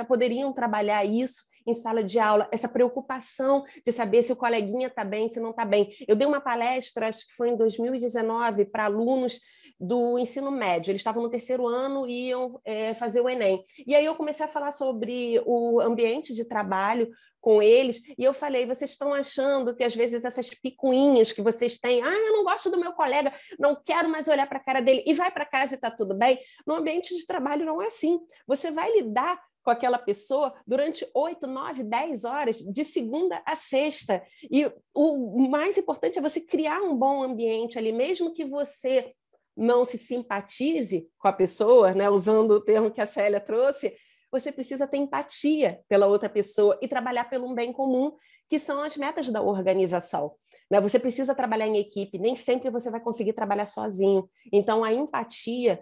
poderiam trabalhar isso em sala de aula, essa preocupação de saber se o coleguinha está bem, se não está bem. Eu dei uma palestra, acho que foi em 2019, para alunos do ensino médio. Eles estavam no 3º ano e iam fazer o Enem. E aí eu comecei a falar sobre o ambiente de trabalho com eles, e eu falei, vocês estão achando que às vezes essas picuinhas que vocês têm, eu não gosto do meu colega, não quero mais olhar para a cara dele, e vai para casa e está tudo bem? No ambiente de trabalho não é assim. Você vai lidar com aquela pessoa durante 8, 9, 10 horas, de segunda a sexta. E o mais importante é você criar um bom ambiente ali, mesmo que você não se simpatize com a pessoa, né, usando o termo que a Célia trouxe, você precisa ter empatia pela outra pessoa e trabalhar pelo bem comum, que são as metas da organização. Você precisa trabalhar em equipe, nem sempre você vai conseguir trabalhar sozinho. Então, a empatia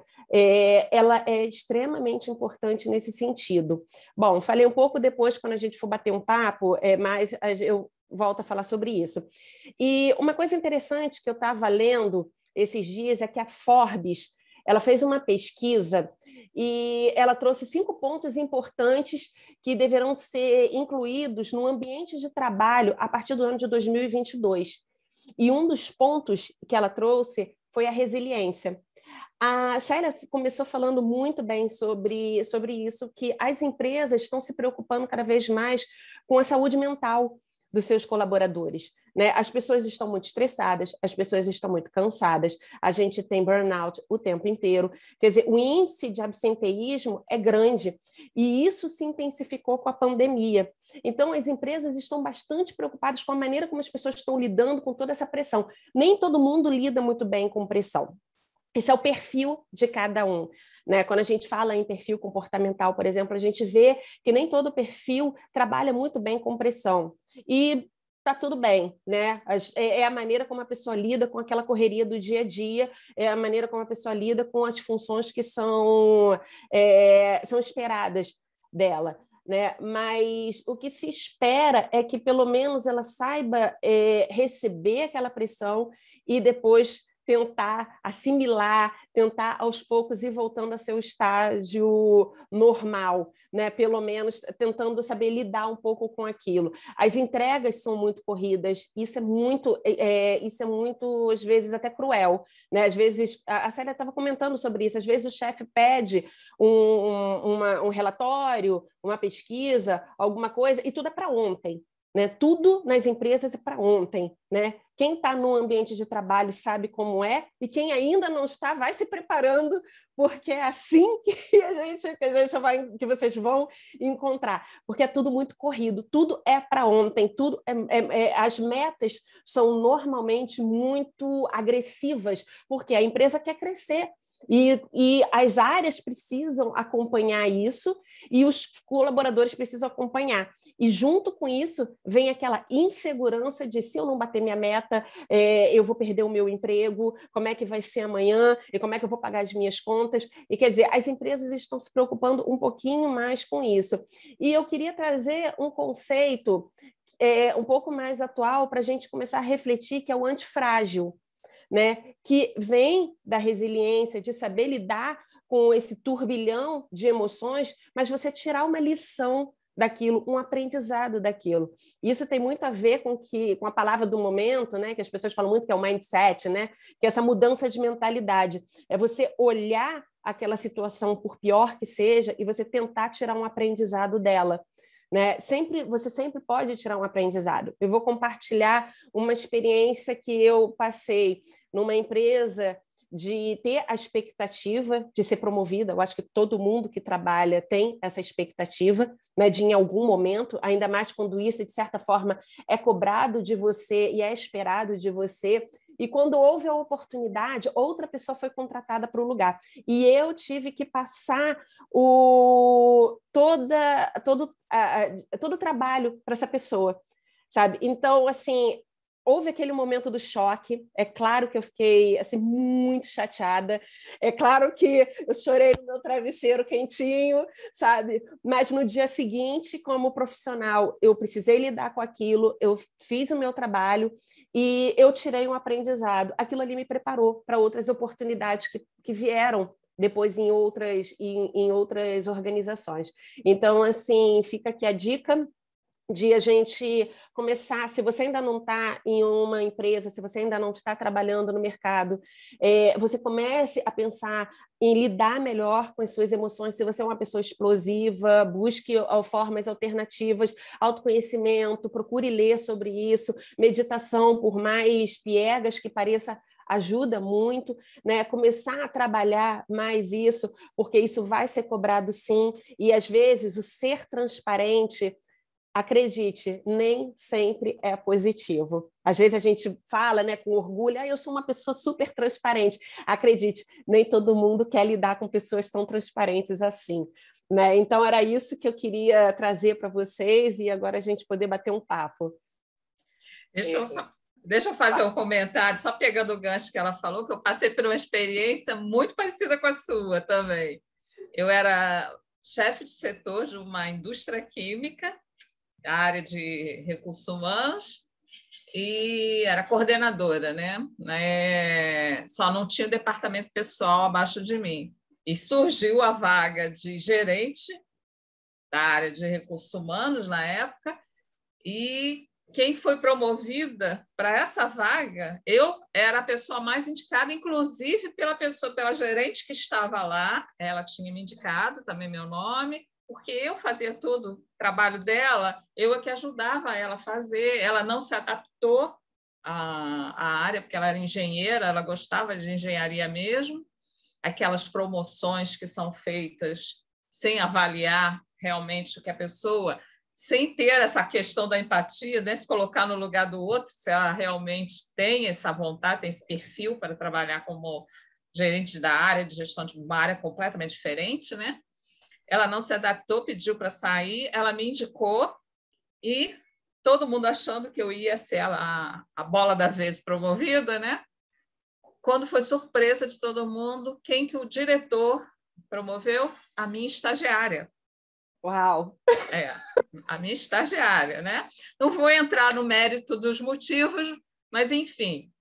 ela é extremamente importante nesse sentido. Bom, falei um pouco depois, quando a gente for bater um papo, mas eu volto a falar sobre isso. E uma coisa interessante que eu estava lendo esses dias é que a Forbes ela fez uma pesquisa e ela trouxe 5 pontos importantes que deverão ser incluídos no ambiente de trabalho a partir do ano de 2022. E um dos pontos que ela trouxe foi a resiliência. A Célia começou falando muito bem sobre isso, que as empresas estão se preocupando cada vez mais com a saúde mental dos seus colaboradores, né? As pessoas estão muito estressadas, as pessoas estão muito cansadas, a gente tem burnout o tempo inteiro, quer dizer, o índice de absenteísmo é grande e isso se intensificou com a pandemia. Então, as empresas estão bastante preocupadas com a maneira como as pessoas estão lidando com toda essa pressão. Nem todo mundo lida muito bem com pressão. Esse é o perfil de cada um, né? Quando a gente fala em perfil comportamental, por exemplo, a gente vê que nem todo perfil trabalha muito bem com pressão. E tá tudo bem, né? É a maneira como a pessoa lida com aquela correria do dia a dia, é a maneira como a pessoa lida com as funções que são esperadas dela, né? Mas o que se espera é que pelo menos ela saiba receber aquela pressão e depois tentar assimilar, tentar aos poucos ir voltando a seu estágio normal, né? Pelo menos tentando saber lidar um pouco com aquilo. As entregas são muito corridas, isso é muito, às vezes, até cruel, né? Às vezes, a Célia estava comentando sobre isso, às vezes o chefe pede um relatório, uma pesquisa, alguma coisa, e tudo é para ontem. Né? Tudo nas empresas é para ontem, né? Quem está no ambiente de trabalho sabe como é, e quem ainda não está vai se preparando, porque é assim que vocês vão encontrar, porque é tudo muito corrido, tudo é para ontem, as metas são normalmente muito agressivas, porque a empresa quer crescer. E as áreas precisam acompanhar isso e os colaboradores precisam acompanhar. E junto com isso vem aquela insegurança de se eu não bater minha meta, eu vou perder o meu emprego, como é que vai ser amanhã e como é que eu vou pagar as minhas contas. E quer dizer, as empresas estão se preocupando um pouquinho mais com isso. E eu queria trazer um conceito um pouco mais atual para a gente começar a refletir, que é o antifrágil. Né, que vem da resiliência, de saber lidar com esse turbilhão de emoções, mas você tirar uma lição daquilo, um aprendizado daquilo. Isso tem muito a ver com a palavra do momento, né, que as pessoas falam muito que é o mindset, né, que é essa mudança de mentalidade. É você olhar aquela situação, por pior que seja, e você tentar tirar um aprendizado dela. Né? Você sempre pode tirar um aprendizado. Eu vou compartilhar uma experiência que eu passei numa empresa de ter a expectativa de ser promovida. Eu acho que todo mundo que trabalha tem essa expectativa, né, de em algum momento, ainda mais quando isso, de certa forma, é cobrado de você e é esperado de você. E quando houve a oportunidade, outra pessoa foi contratada para o lugar. E eu tive que passar todo o trabalho para essa pessoa, sabe? Então, assim, houve aquele momento do choque. É claro que eu fiquei assim, muito chateada. É claro que eu chorei no meu travesseiro quentinho, sabe? Mas no dia seguinte, como profissional, eu precisei lidar com aquilo, eu fiz o meu trabalho e eu tirei um aprendizado. Aquilo ali me preparou para outras oportunidades que vieram depois em outras organizações. Então, assim, fica aqui a dica de a gente começar, se você ainda não está em uma empresa, se você ainda não está trabalhando no mercado, você comece a pensar em lidar melhor com as suas emoções. Se você é uma pessoa explosiva, busque formas alternativas, autoconhecimento, procure ler sobre isso, meditação, por mais piegas que pareça, ajuda muito, né? Começar a trabalhar mais isso, porque isso vai ser cobrado sim, e às vezes o ser transparente, acredite, nem sempre é positivo. Às vezes a gente fala, né, com orgulho, eu sou uma pessoa super transparente. Acredite, nem todo mundo quer lidar com pessoas tão transparentes assim, né? Então era isso que eu queria trazer para vocês e agora a gente poder bater um papo. Deixa eu fazer um comentário, só pegando o gancho que ela falou, que eu passei por uma experiência muito parecida com a sua também. Eu era chefe de setor de uma indústria química, da área de recursos humanos, e era coordenadora, né? Só não tinha departamento pessoal abaixo de mim. E surgiu a vaga de gerente da área de recursos humanos na época, e quem foi promovida para essa vaga, eu era a pessoa mais indicada, inclusive pela gerente que estava lá, ela tinha me indicado também meu nome, porque eu fazia todo o trabalho dela, eu é que ajudava ela a fazer. Ela não se adaptou à área, porque ela era engenheira, ela gostava de engenharia mesmo, aquelas promoções que são feitas sem avaliar realmente o que a pessoa, sem ter essa questão da empatia, né? Se colocar no lugar do outro, se ela realmente tem essa vontade, tem esse perfil para trabalhar como gerente da área de gestão de uma área completamente diferente, né? Ela não se adaptou, pediu para sair, ela me indicou e todo mundo achando que eu ia ser a bola da vez promovida, né? Quando foi surpresa de todo mundo, quem que o diretor promoveu? A minha estagiária. Uau! A minha estagiária, né? Não vou entrar no mérito dos motivos, mas, enfim,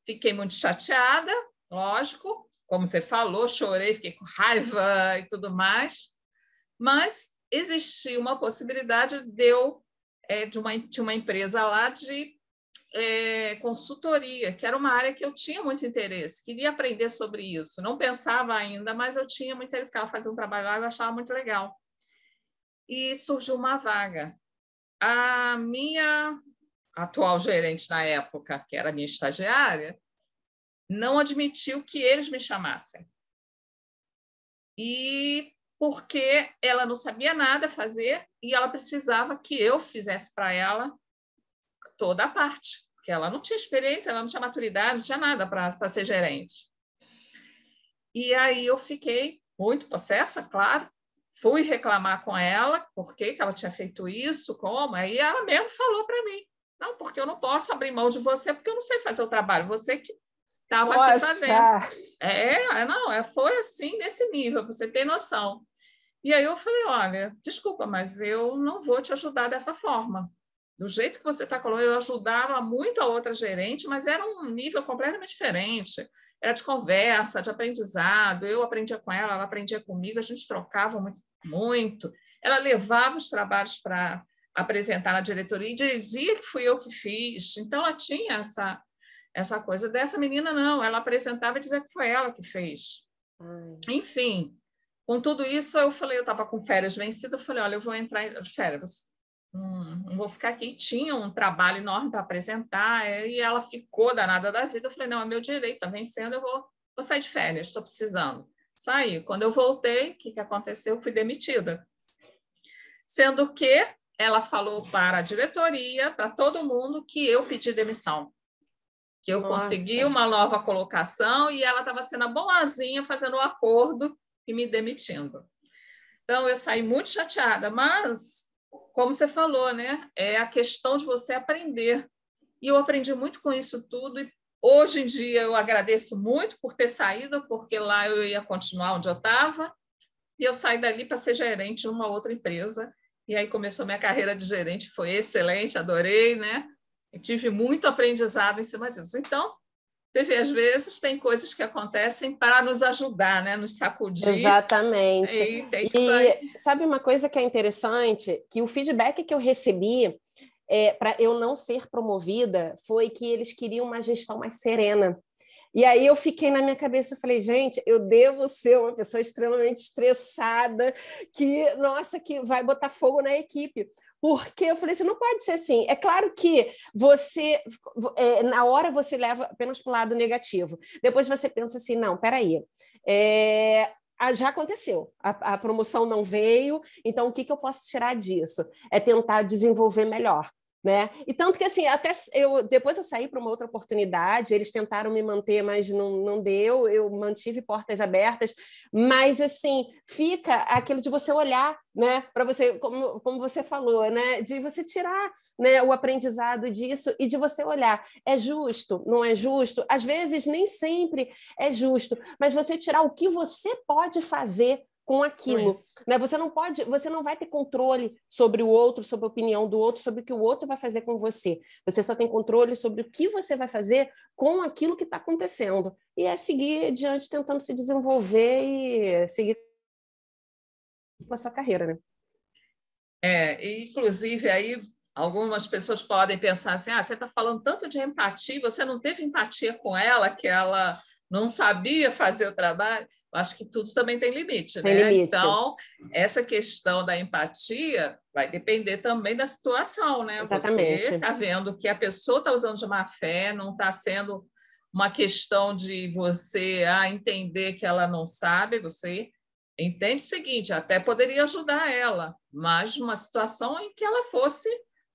fiquei muito chateada, lógico, como você falou, chorei, fiquei com raiva e tudo mais, mas existia uma possibilidade de uma empresa lá de consultoria, que era uma área que eu tinha muito interesse, queria aprender sobre isso, não pensava ainda, mas eu tinha muito interesse, porque ela fazia um trabalho lá e eu achava muito legal. E surgiu uma vaga. A minha atual gerente na época, que era a minha estagiária, não admitiu que eles me chamassem. E porque ela não sabia nada fazer e ela precisava que eu fizesse para ela toda a parte, porque ela não tinha experiência, ela não tinha maturidade, não tinha nada para ser gerente. E aí eu fiquei muito possessa, claro, fui reclamar com ela por que ela tinha feito isso, como, aí ela mesmo falou para mim, não, porque eu não posso abrir mão de você, porque eu não sei fazer o trabalho, você que estava aqui fazendo. Foi assim, nesse nível, você tem noção. E aí eu falei, olha, desculpa, mas eu não vou te ajudar dessa forma. Do jeito que você está colocando, eu ajudava muito a outra gerente, mas era um nível completamente diferente. Era de conversa, de aprendizado. Eu aprendia com ela, ela aprendia comigo, a gente trocava muito, muito. Ela levava os trabalhos para apresentar na diretoria e dizia que fui eu que fiz. Então, ela tinha essa coisa. Dessa menina, não. Ela apresentava e dizia que foi ela que fez. Enfim, com tudo isso, eu falei, eu estava com férias vencidas, eu falei, olha, eu vou entrar de férias, não vou ficar aqui. Tinha um trabalho enorme para apresentar, e ela ficou danada da vida. Eu falei, não, é meu direito, está vencendo, eu vou vou sair de férias, estou precisando. Saí. Quando eu voltei, o que aconteceu? Eu fui demitida. Sendo que ela falou para a diretoria, para todo mundo, que eu pedi demissão. Que eu consegui uma nova colocação e ela estava sendo a boazinha, fazendo um acordo e me demitindo. Então, eu saí muito chateada, mas, como você falou, né, é a questão de você aprender. E eu aprendi muito com isso tudo, e hoje em dia eu agradeço muito por ter saído, porque lá eu ia continuar onde eu estava, e eu saí dali para ser gerente de uma outra empresa, e aí começou minha carreira de gerente, foi excelente, adorei, né? E tive muito aprendizado em cima disso. Então, às vezes, tem coisas que acontecem para nos ajudar, né? Nos sacudir. Exatamente. E tem que sair. Sabe uma coisa que é interessante? Que o feedback que eu recebi para eu não ser promovida foi que eles queriam uma gestão mais serena. E aí eu fiquei na minha cabeça, eu falei, gente, eu devo ser uma pessoa extremamente estressada, que, nossa, que vai botar fogo na equipe. Porque eu falei assim, não pode ser assim. É claro que você, na hora você leva apenas para o lado negativo. Depois você pensa assim, não, peraí, já aconteceu, a promoção não veio, então o que eu posso tirar disso? É tentar desenvolver melhor. Né? E tanto que assim, depois eu saí para uma outra oportunidade, eles tentaram me manter, mas não deu, eu mantive portas abertas, mas assim, fica aquilo de você olhar, né, para você, como você falou, né, de você tirar, né, o aprendizado disso e de você olhar, é justo, não é justo? Às vezes nem sempre é justo, mas você tirar o que você pode fazer com aquilo, né? Você não vai ter controle sobre o outro, sobre a opinião do outro, sobre o que o outro vai fazer com você. Você só tem controle sobre o que você vai fazer com aquilo que está acontecendo. E é seguir adiante tentando se desenvolver e seguir com a sua carreira, né? Inclusive aí algumas pessoas podem pensar assim, você está falando tanto de empatia, você não teve empatia com ela, que ela não sabia fazer o trabalho. Eu acho que tudo também tem limite, tem né? Limite. Então, essa questão da empatia vai depender também da situação, né? Exatamente. Você está vendo que a pessoa está usando de má fé, não está sendo uma questão de você entender que ela não sabe, você entende o seguinte, até poderia ajudar ela, mas numa situação em que ela fosse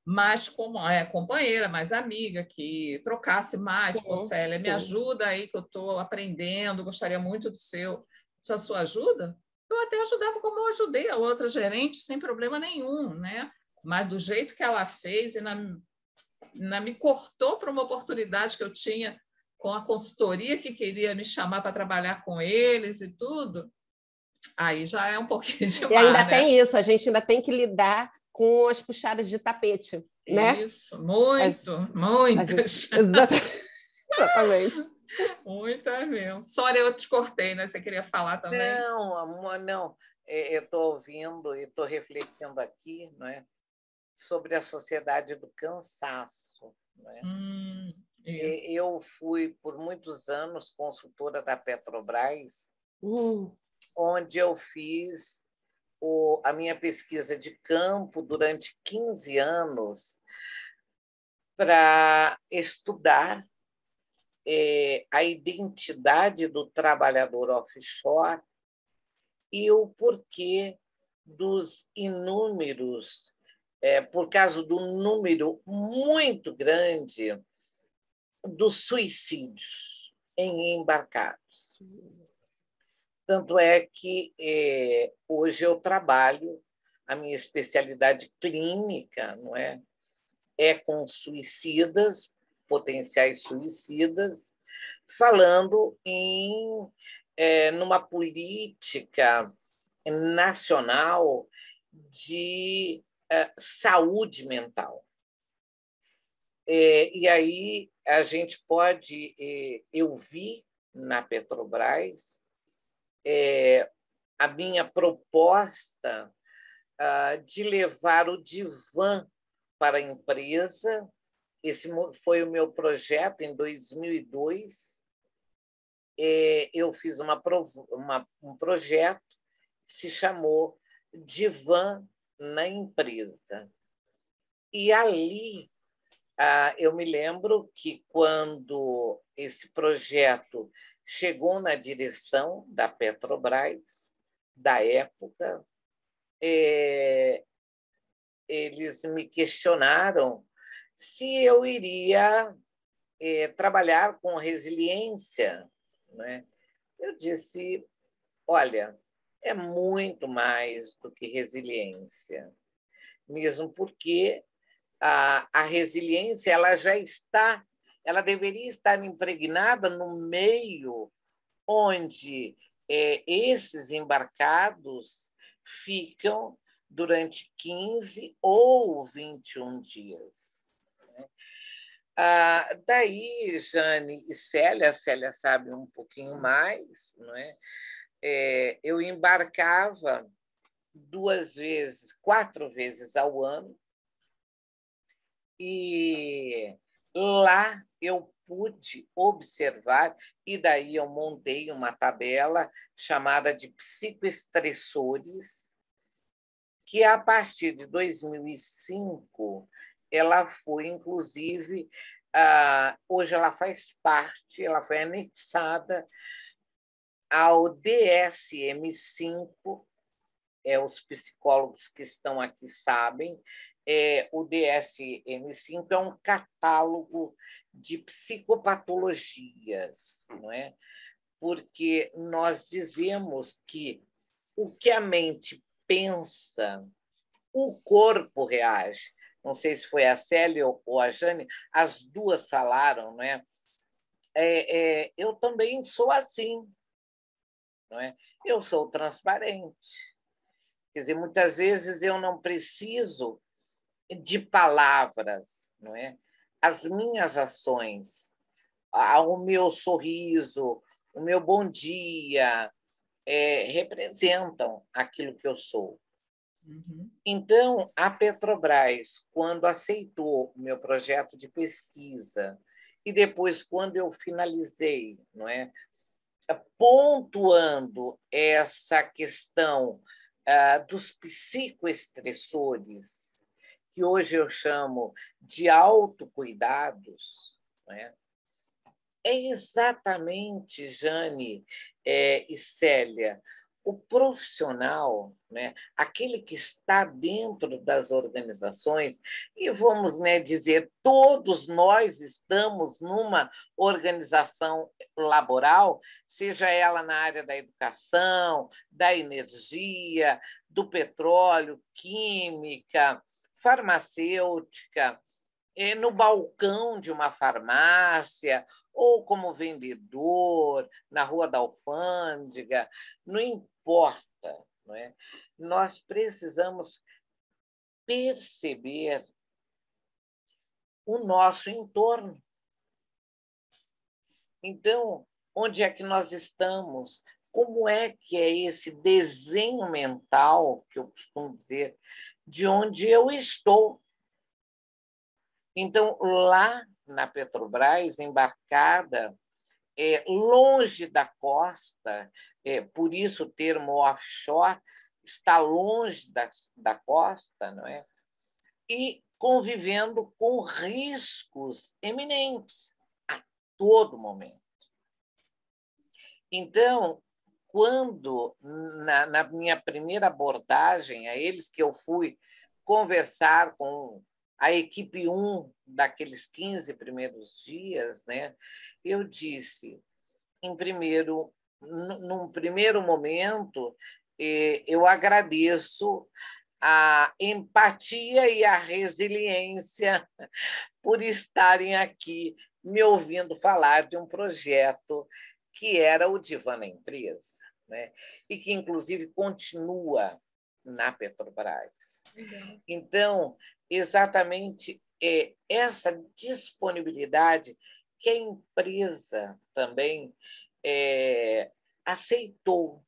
mais como companheira, mais amiga, que trocasse mais. Pô, Célia, me ajuda aí que eu estou aprendendo, gostaria muito da sua ajuda. Eu até ajudava como eu ajudei a outra gerente, sem problema nenhum, né? Mas do jeito que ela fez, e me cortou para uma oportunidade que eu tinha com a consultoria que queria me chamar para trabalhar com eles e tudo, aí já é um pouquinho demais. E ainda tem isso, a gente ainda tem que lidar com as puxadas de tapete, né? Isso, muitas. Exatamente. Muitas mesmo. Sória, eu te cortei, né? Você queria falar também? Não, amor, não. Eu estou ouvindo e estou refletindo aqui, não é, sobre a sociedade do cansaço. Não é? Eu fui, por muitos anos, consultora da Petrobras, onde eu fiz a minha pesquisa de campo durante 15 anos para estudar a identidade do trabalhador offshore e o porquê dos inúmeros, por causa do número muito grande dos suicídios em embarcados. Tanto é que hoje eu trabalho, a minha especialidade clínica, não é com suicidas, potenciais suicidas, falando numa política nacional de saúde mental. E aí a gente pode... Eu vi na Petrobras a minha proposta de levar o divã para a empresa. Esse foi o meu projeto em 2002. Eu fiz um projeto que se chamou Divã na Empresa. E ali eu me lembro que, quando esse projeto chegou na direção da Petrobras, da época. Eles me questionaram se eu iria trabalhar com resiliência, né? Eu disse, olha, é muito mais do que resiliência, mesmo porque a resiliência ela deveria estar impregnada no meio onde esses embarcados ficam durante 15 ou 21 dias. Né? Daí, Jane e Célia sabe um pouquinho mais, não é? Eu embarcava 4 vezes ao ano, e lá eu pude observar, e daí eu montei uma tabela chamada de psicoestressores, que a partir de 2005 ela foi, inclusive, hoje ela faz parte, ela foi anexada ao DSM-5, os psicólogos que estão aqui sabem, o DSM-5 é um catálogo de psicopatologias, não é? Porque nós dizemos que o que a mente pensa, o corpo reage. Não sei se foi a Célia ou a Jane, as duas falaram, não é? Eu também sou assim, não é? Eu sou transparente. Quer dizer, muitas vezes eu não preciso de palavras, não é? As minhas ações, o meu sorriso, o meu bom dia, representam aquilo que eu sou. Uhum. Então, a Petrobras, quando aceitou o meu projeto de pesquisa, e depois, quando eu finalizei, não é? Pontuando essa questão dos psicoestressores, que hoje eu chamo de autocuidados, né? É exatamente, Jane e Célia, o profissional, né? Aquele que está dentro das organizações, e vamos, né, dizer, todos nós estamos numa organização laboral, seja ela na área da educação, da energia, do petróleo, química, farmacêutica, no balcão de uma farmácia, ou como vendedor, na Rua da Alfândega, não importa. Não é? Nós precisamos perceber o nosso entorno. Então, onde é que nós estamos? Como é que é esse desenho mental, que eu costumo dizer, de onde eu estou? Então, lá na Petrobras, embarcada, longe da costa, por isso o termo offshore, está longe da costa, não é? E convivendo com riscos eminentes a todo momento. Então, quando, na minha primeira abordagem a eles, que eu fui conversar com a equipe 1 daqueles 15 primeiros dias, né, eu disse, num primeiro momento, eu agradeço a empatia e a resiliência por estarem aqui me ouvindo falar de um projeto que era o Divã na Empresa, né? E que, inclusive, continua na Petrobras. Legal. Então, exatamente essa disponibilidade que a empresa também aceitou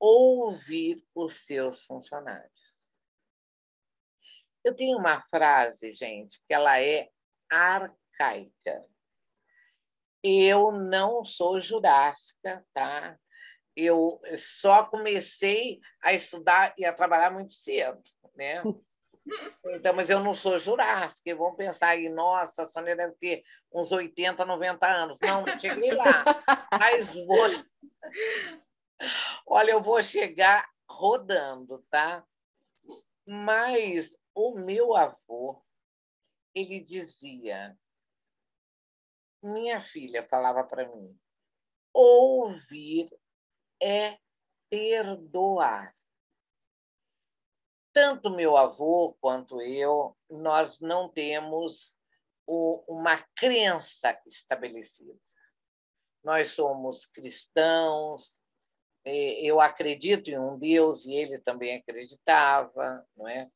ouvir os seus funcionários. Eu tenho uma frase, gente, que ela é arcaica. Eu não sou jurássica, tá? Eu só comecei a estudar e a trabalhar muito cedo, né? Então, mas eu não sou jurássica. Vão pensar aí, nossa, a Sônia deve ter uns 80, 90 anos. Não, não cheguei lá. Mas vou. Olha, eu vou chegar rodando, tá? Mas o meu avô, ele dizia, minha filha falava para mim, ouvir é perdoar. Tanto meu avô quanto eu, nós não temos uma crença estabelecida. Nós somos cristãos, eu acredito em um Deus e ele também acreditava, não é?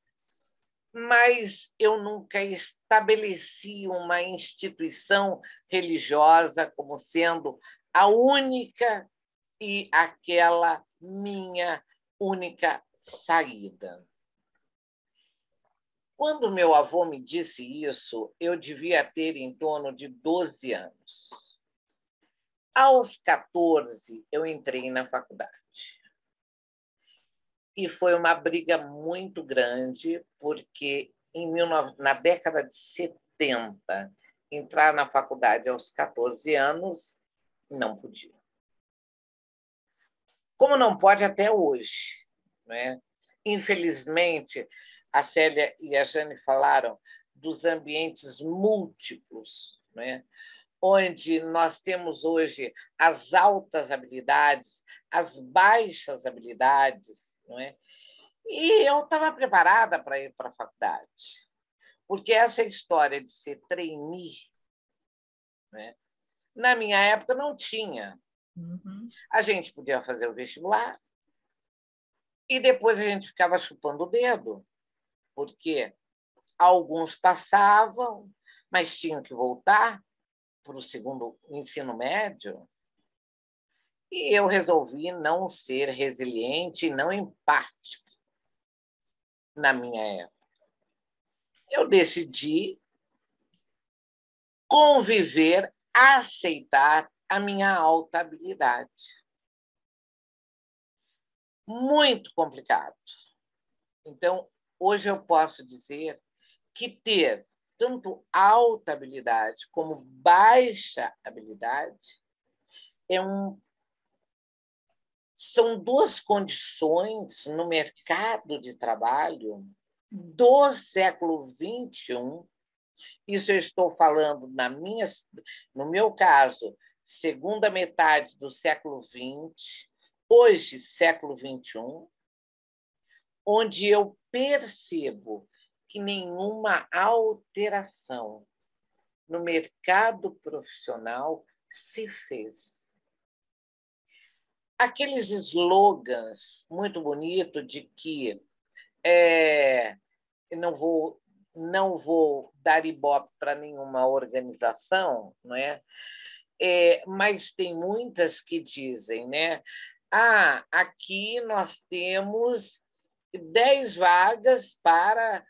Mas eu nunca estabeleci uma instituição religiosa como sendo a única e aquela minha única saída. Quando meu avô me disse isso, eu devia ter em torno de 12 anos. Aos 14, eu entrei na faculdade. E foi uma briga muito grande, porque na década de 70, entrar na faculdade aos 14 anos não podia. Como não pode até hoje. Né? Infelizmente, a Célia e a Jane falaram dos ambientes múltiplos, né? Onde nós temos hoje as altas habilidades, as baixas habilidades, não é? E eu estava preparada para ir para a faculdade, porque essa história de ser trainee, né? Na minha época não tinha. Uhum. A gente podia fazer o vestibular e depois a gente ficava chupando o dedo, porque alguns passavam, mas tinham que voltar para o segundo ensino médio. E eu resolvi não ser resiliente e não empático na minha época. Eu decidi conviver, aceitar a minha alta habilidade. Muito complicado. Então, hoje eu posso dizer que ter tanto alta habilidade como baixa habilidade são duas condições no mercado de trabalho do século XXI. Isso eu estou falando no meu caso, segunda metade do século XX, hoje, século XXI, onde eu percebo que nenhuma alteração no mercado profissional se fez. Aqueles slogans muito bonitos de que não vou dar ibope para nenhuma organização, não é? Mas tem muitas que dizem, né? Aqui nós temos 10 vagas para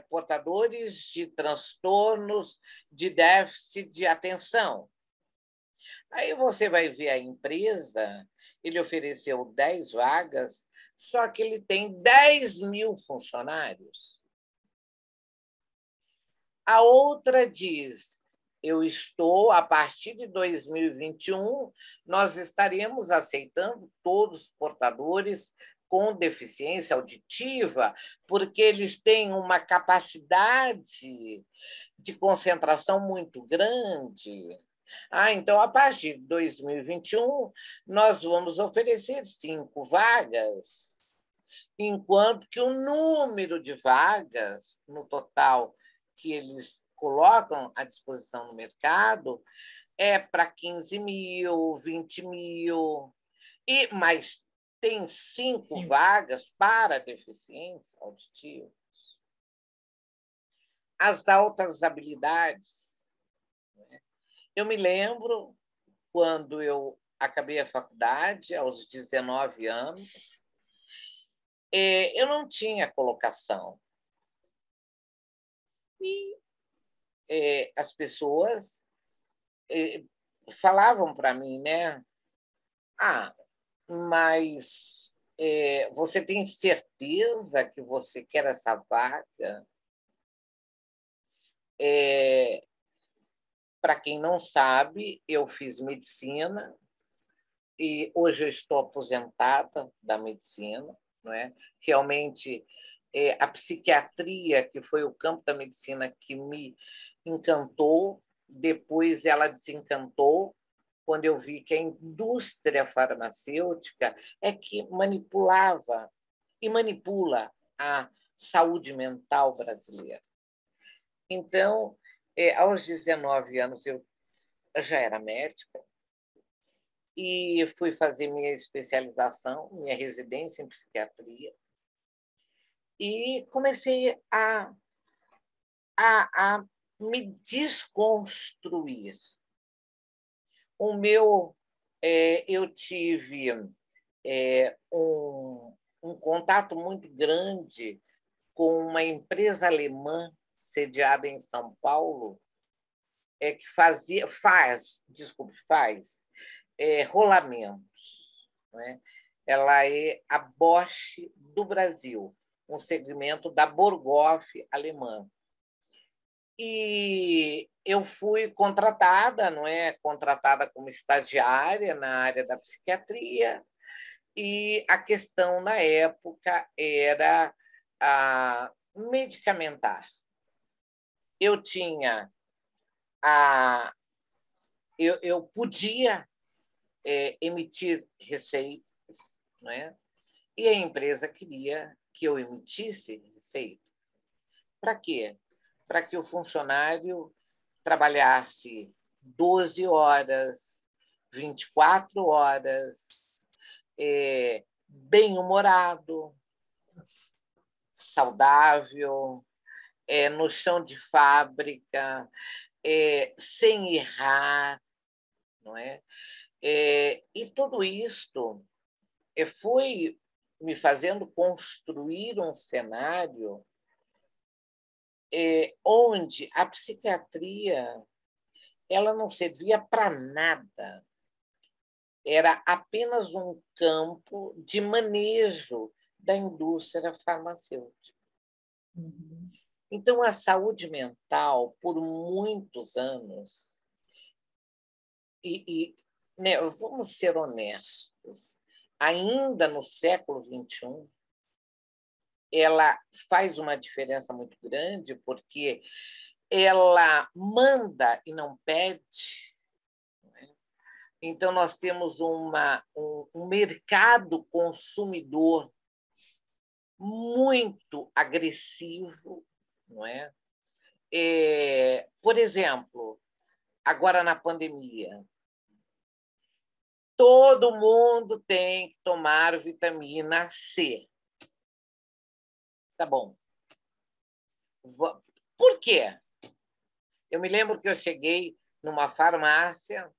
portadores de transtornos de déficit de atenção. Aí você vai ver a empresa, ele ofereceu 10 vagas, só que ele tem 10.000 funcionários. A outra diz, a partir de 2021, nós estaremos aceitando todos os portadores com deficiência auditiva, porque eles têm uma capacidade de concentração muito grande. Então, a partir de 2021, nós vamos oferecer 5 vagas, enquanto que o número de vagas no total que eles colocam à disposição no mercado é para 15.000, 20.000, mas tem 5 vagas para deficiência auditiva. As altas habilidades. Eu me lembro, quando eu acabei a faculdade, aos 19 anos, eu não tinha colocação. E as pessoas falavam para mim, né? Mas você tem certeza que você quer essa vaga? Para quem não sabe, eu fiz medicina e hoje eu estou aposentada da medicina, não é? Realmente, a psiquiatria, que foi o campo da medicina que me encantou, depois ela desencantou, quando eu vi que a indústria farmacêutica é que manipulava e manipula a saúde mental brasileira. Então, aos 19 anos, eu já era médica e fui fazer minha especialização, minha residência em psiquiatria, e comecei a me desconstruir. Eu tive um contato muito grande com uma empresa alemã sediada em São Paulo, que faz rolamentos. Né? Ela é a Bosch do Brasil, um segmento da Burghoff alemã. E eu fui contratada, não é? Contratada como estagiária na área da psiquiatria, e a questão na época era a medicamentar. Eu tinha eu podia emitir receitas, não é? E a empresa queria que eu emitisse receitas. Para quê? Para que o funcionário trabalhasse 12 horas, 24 horas, bem-humorado, saudável, no chão de fábrica, sem errar, não é? E tudo isto foi me fazendo construir um cenário onde a psiquiatria ela não servia para nada. Era apenas um campo de manejo da indústria farmacêutica. Uhum. Então, a saúde mental, por muitos anos, né, vamos ser honestos, ainda no século XXI, ela faz uma diferença muito grande, porque ela manda e não pede. Então, nós temos um mercado consumidor muito agressivo, não é? Por exemplo, agora na pandemia, todo mundo tem que tomar vitamina C. Tá bom. Por quê? Eu me lembro que eu cheguei numa farmácia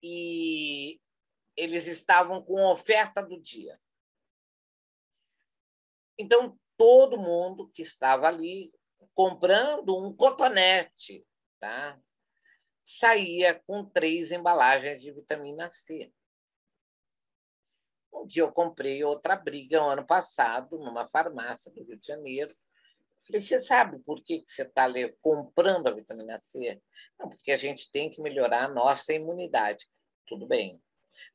e eles estavam com oferta do dia. Então, todo mundo que estava ali comprando um cotonete, tá? Saía com 3 embalagens de vitamina C. Um dia eu comprei outra briga, ano passado, numa farmácia do Rio de Janeiro. Falei, você sabe por que você está comprando a vitamina C? Não, porque a gente tem que melhorar a nossa imunidade. Tudo bem.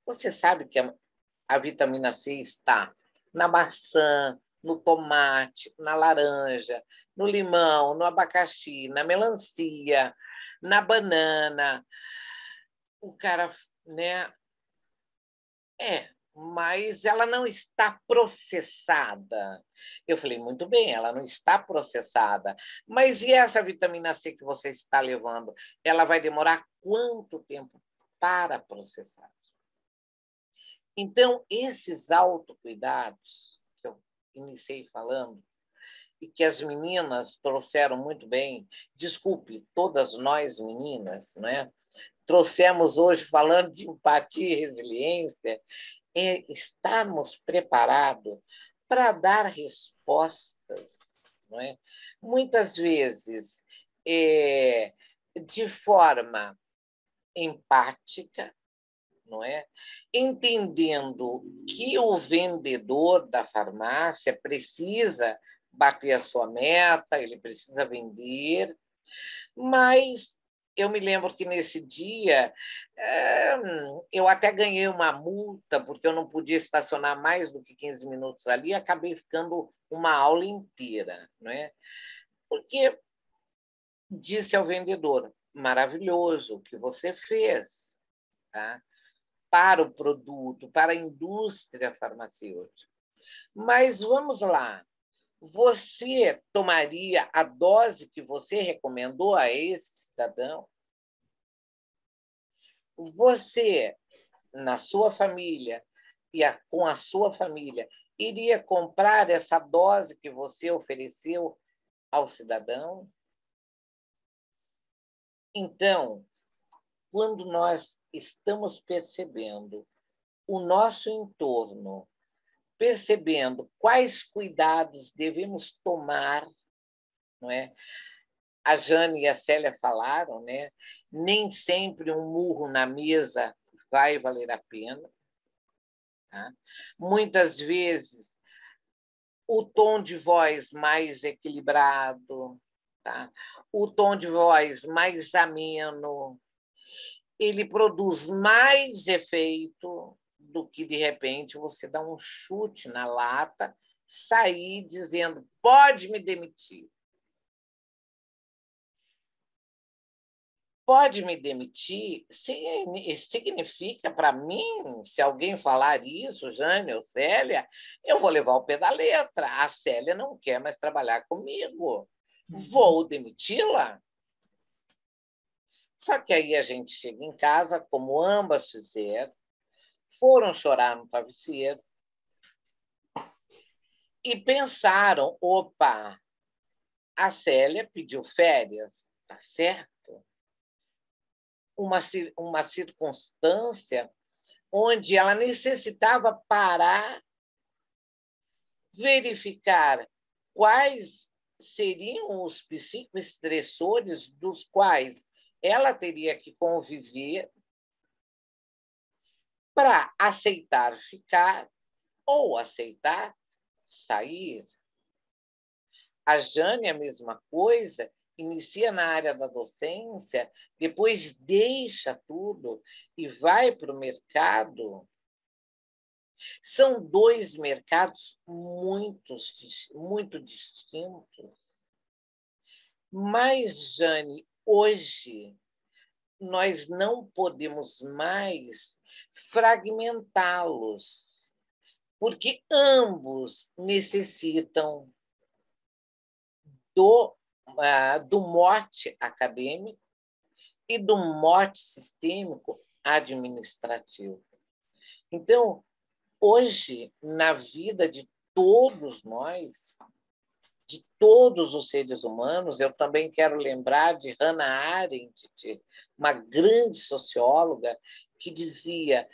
Você sabe que a vitamina C está na maçã, no tomate, na laranja, no limão, no abacaxi, na melancia, na banana. O cara, né? Mas ela não está processada. Eu falei, muito bem, ela não está processada. Mas e essa vitamina C que você está levando? Ela vai demorar quanto tempo para processar? Então, esses autocuidados que eu iniciei falando, e que as meninas trouxeram muito bem, desculpe, todas nós meninas, né? Trouxemos hoje falando de empatia e resiliência, estarmos preparados para dar respostas, não é? Muitas vezes de forma empática, não é? Entendendo que o vendedor da farmácia precisa bater a sua meta, ele precisa vender, mas eu me lembro que nesse dia eu até ganhei uma multa, porque eu não podia estacionar mais do que 15 minutos ali, e acabei ficando uma aula inteira, não é? Porque disse ao vendedor: maravilhoso o que você fez, tá? Para o produto, para a indústria farmacêutica. Mas vamos lá, você tomaria a dose que você recomendou a esse cidadão? Você, na sua família com a sua família, iria comprar essa dose que você ofereceu ao cidadão? Então, quando nós estamos percebendo o nosso entorno, percebendo quais cuidados devemos tomar, não é? A Jane e a Célia falaram, né? Nem sempre um murro na mesa vai valer a pena. Tá? Muitas vezes, o tom de voz mais equilibrado, tá? O tom de voz mais ameno, ele produz mais efeito do que, de repente, você dar um chute na lata, sair dizendo: pode me demitir. Pode me demitir significa, para mim, se alguém falar isso, Jane ou Célia, eu vou levar o pé da letra. A Célia não quer mais trabalhar comigo. Vou demiti-la? Só que aí a gente chega em casa, como ambas fizeram, foram chorar no travesseiro e pensaram: opa, a Célia pediu férias, tá certo? Uma circunstância onde ela necessitava parar, verificar quais seriam os psicoestressores dos quais ela teria que conviver para aceitar ficar ou aceitar sair. A Jane, a mesma coisa, inicia na área da docência, depois deixa tudo e vai para o mercado. São dois mercados muito distintos. Mas, Jane, hoje nós não podemos mais fragmentá-los, porque ambos necessitam do mote acadêmico e do mote sistêmico administrativo. Então, hoje, na vida de todos nós, de todos os seres humanos, eu também quero lembrar de Hannah Arendt, uma grande socióloga, que dizia: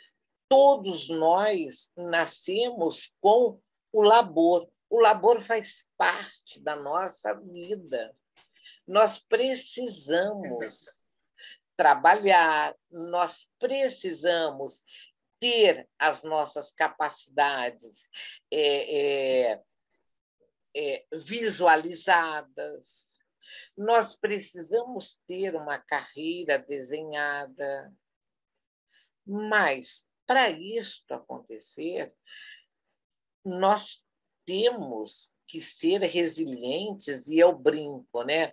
todos nós nascemos com o labor. O labor faz parte da nossa vida. Nós precisamos trabalhar, nós precisamos ter as nossas capacidades visualizadas, nós precisamos ter uma carreira desenhada. Mas, para isto acontecer, nós temos que ser resilientes, e eu brinco, né?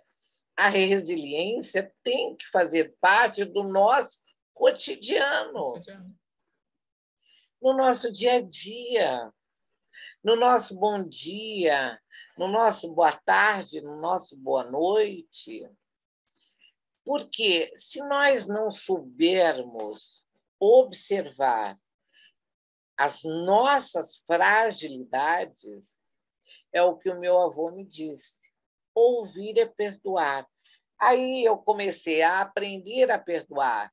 A resiliência tem que fazer parte do nosso cotidiano, no nosso dia a dia, no nosso bom dia, no nosso boa tarde, no nosso boa noite. Porque se nós não soubermos observar as nossas fragilidades, é o que o meu avô me disse: ouvir é perdoar. Aí eu comecei a aprender a perdoar.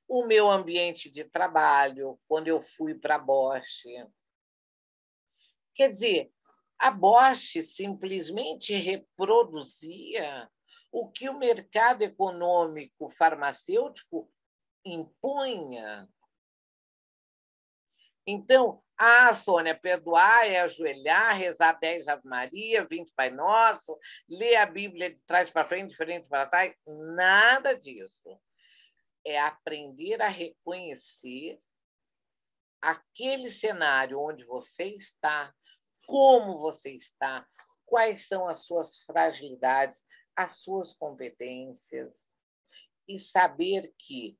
O meu ambiente de trabalho, quando eu fui para a Bosch. Quer dizer, a Bosch simplesmente reproduzia o que o mercado econômico farmacêutico impunha. Então, Sônia, perdoar é ajoelhar, rezar 10 Ave Maria, 20 Pai Nosso, ler a Bíblia de trás para frente, de frente para trás. Nada disso. É aprender a reconhecer aquele cenário onde você está, como você está, quais são as suas fragilidades, as suas competências, e saber que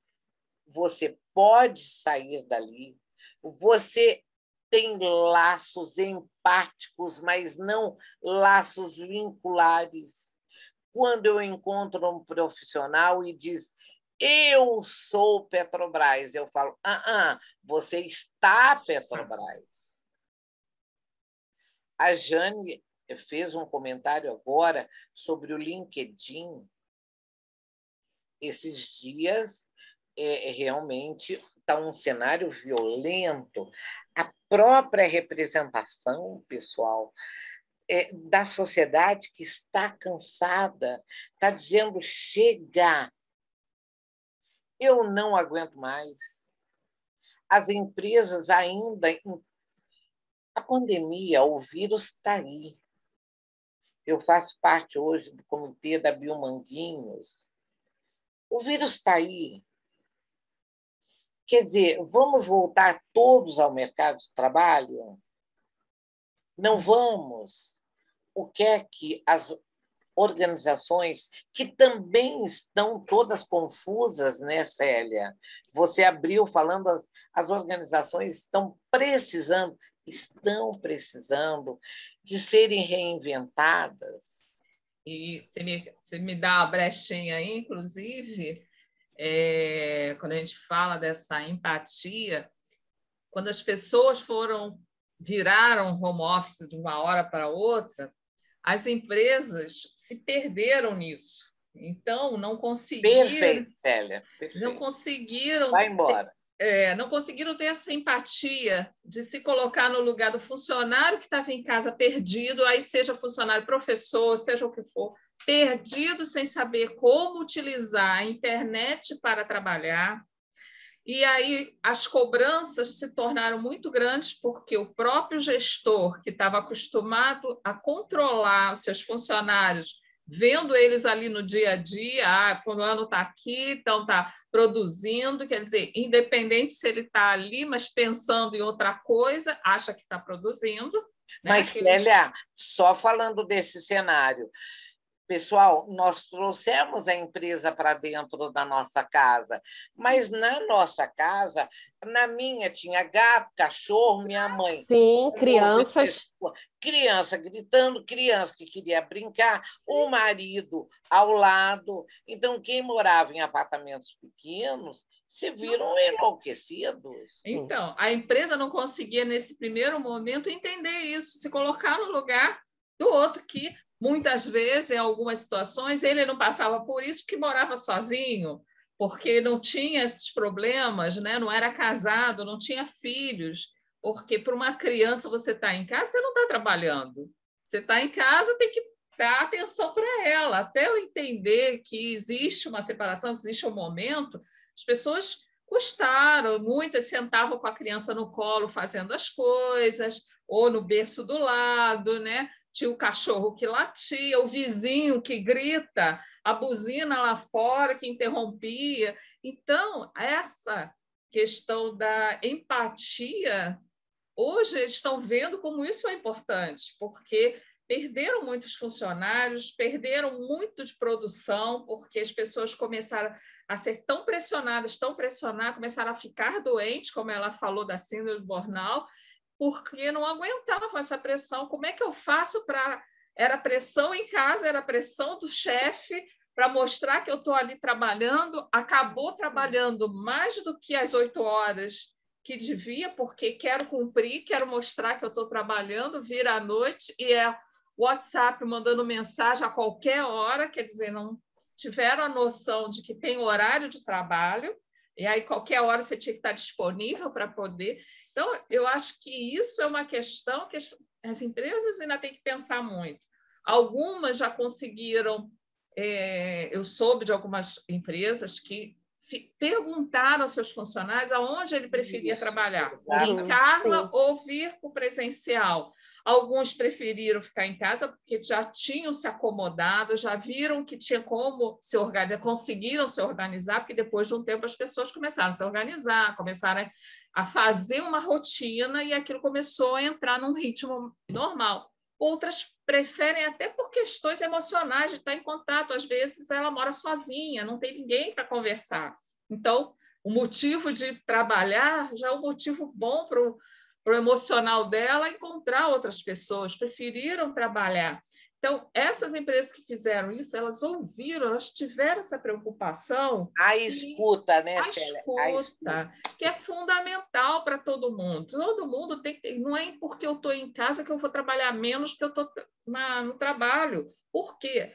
você pode sair dali, você tem laços empáticos, mas não laços vinculares. Quando eu encontro um profissional e diz: eu sou Petrobras, eu falo: você está Petrobras. A Jane fez um comentário agora sobre o LinkedIn. Esses dias, realmente está um cenário violento. A própria representação, pessoal, da sociedade que está cansada, está dizendo: chega, eu não aguento mais. As empresas ainda... A pandemia, o vírus está aí. Eu faço parte hoje do comitê da Biomanguinhos. O vírus está aí. Quer dizer, vamos voltar todos ao mercado de trabalho? Não vamos. O que é que as organizações, que também estão todas confusas, né, Célia? Você abriu falando, as organizações estão precisando de serem reinventadas. E você me dá uma brechinha aí, inclusive, quando a gente fala dessa empatia, quando as pessoas viraram home office de uma hora para outra, as empresas se perderam nisso. Então, não conseguiram... Perfeito, Célia. Perfeito. Não conseguiram... Vai embora. Não conseguiram ter essa empatia de se colocar no lugar do funcionário que estava em casa perdido, aí seja funcionário, professor, seja o que for, perdido sem saber como utilizar a internet para trabalhar. E aí as cobranças se tornaram muito grandes porque o próprio gestor, que estava acostumado a controlar os seus funcionários, vendo eles ali no dia a dia, fulano está aqui, então está produzindo, quer dizer, independente se ele está ali, mas pensando em outra coisa, acha que está produzindo. Mas, Célia, só falando desse cenário, pessoal, nós trouxemos a empresa para dentro da nossa casa, mas na nossa casa, na minha, tinha gato, cachorro, minha mãe. Sim, crianças. Criança gritando, criança que queria brincar, o marido ao lado. Então, quem morava em apartamentos pequenos se viram enlouquecidos. Então, a empresa não conseguia, nesse primeiro momento, entender isso, se colocar no lugar do outro que... Muitas vezes, em algumas situações, ele não passava por isso porque morava sozinho, porque não tinha esses problemas, né? Não era casado, não tinha filhos, porque para uma criança você está em casa, você não está trabalhando. Você está em casa, tem que dar atenção para ela, até ela entender que existe uma separação, que existe um momento. As pessoas custaram, muitas sentavam com a criança no colo fazendo as coisas, ou no berço do lado, né? Tinha o cachorro que latia, o vizinho que grita, a buzina lá fora que interrompia. Então, essa questão da empatia, hoje eles estão vendo como isso é importante, porque perderam muitos funcionários, perderam muito de produção, porque as pessoas começaram a ser tão pressionadas, começaram a ficar doentes, como ela falou da síndrome do burnout, porque não aguentavam essa pressão. Como é que eu faço para... Era pressão em casa, era pressão do chefe para mostrar que eu estou ali trabalhando, acabou trabalhando mais do que as 8 horas que devia, porque quero cumprir, quero mostrar que eu estou trabalhando, vira à noite, e é WhatsApp mandando mensagem a qualquer hora, quer dizer, não tiveram a noção de que tem horário de trabalho, e aí qualquer hora você tinha que estar disponível para poder... Então, eu acho que isso é uma questão que as empresas ainda têm que pensar muito. Algumas já conseguiram... eu soube de algumas empresas que perguntaram aos seus funcionários aonde ele preferia trabalhar, exatamente. em casa Sim. ou vir para o presencial. Alguns preferiram ficar em casa porque já tinham se acomodado, já viram que tinha como se organizar, conseguiram se organizar, porque depois de um tempo as pessoas começaram a se organizar, começaram a fazer uma rotina e aquilo começou a entrar num ritmo normal. Outras preferem até por questões emocionais, de estar em contato. Às vezes ela mora sozinha, não tem ninguém para conversar. Então, o motivo de trabalhar já é um motivo bom para o emocional dela encontrar outras pessoas, preferiram trabalhar. Então, essas empresas que fizeram isso, elas ouviram, elas tiveram essa preocupação. A escuta, né, A Célia? escuta, que é fundamental para todo mundo. Todo mundo tem que. Não é porque eu estou em casa que eu vou trabalhar menos que eu estou no trabalho. Por quê?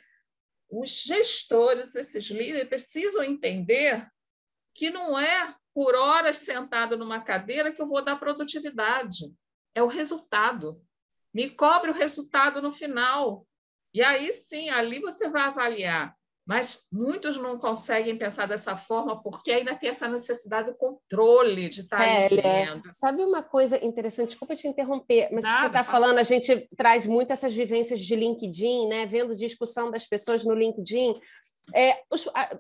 Os gestores, esses líderes, precisam entender que não é por horas sentado numa cadeira que eu vou dar produtividade. É o resultado. Me cobre o resultado no final. E aí sim, ali você vai avaliar. Mas muitos não conseguem pensar dessa forma porque ainda tem essa necessidade do controle, de estar ali Célia, vendo. sabe uma coisa interessante? Desculpa te interromper, mas que você Nada, está falando, a gente traz muito essas vivências de LinkedIn, né? Vendo discussão das pessoas no LinkedIn.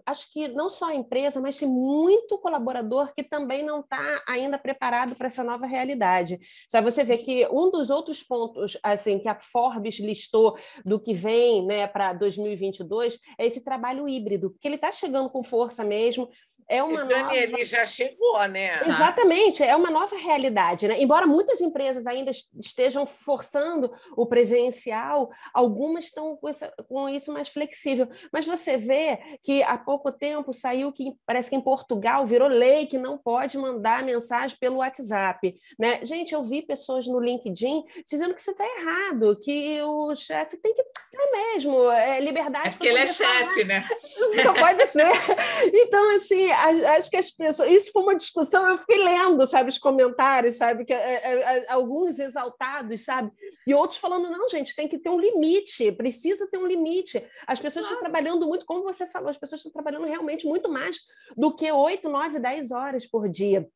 Acho que não só a empresa, mas tem muito colaborador que também não está ainda preparado para essa nova realidade. Sabe, você vê que um dos outros pontos assim que a Forbes listou do que vem, né, para 2022 é esse trabalho híbrido, porque ele está chegando com força mesmo. É uma nova... Ele já chegou, né? Exatamente, é uma nova realidade, né? Embora muitas empresas ainda estejam forçando o presencial, algumas estão com isso mais flexível. Mas você vê que há pouco tempo saiu que parece que em Portugal virou lei que não pode mandar mensagem pelo WhatsApp, né? Gente, eu vi pessoas no LinkedIn dizendo que você está errado, que o chefe tem que mesmo, liberdade. É porque ele é chefe, né? Só pode ser. Então, assim, acho que as pessoas... Isso foi uma discussão, eu fiquei lendo, sabe, os comentários, sabe, que alguns exaltados, sabe, e outros falando, não, gente, tem que ter um limite, precisa ter um limite. As pessoas estão trabalhando muito, como você falou, as pessoas estão trabalhando realmente muito mais do que 8, 9, 10 horas por dia.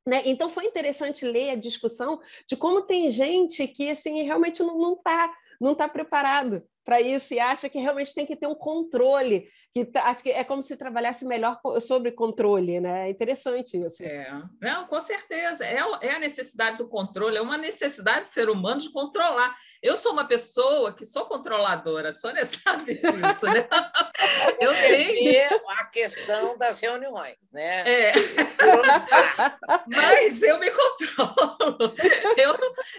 Né? Então, foi interessante ler a discussão de como tem gente que assim, realmente não tá preparado para isso e acha que realmente tem que ter um controle, acho que é como se trabalhasse melhor sobre controle, né? É interessante isso. Não, com certeza. É a necessidade do controle, é uma necessidade do ser humano de controlar. Eu sou uma pessoa que sou controladora, a Sônia sabe disso, né? Eu tenho a questão das reuniões, né? Mas eu me controlo.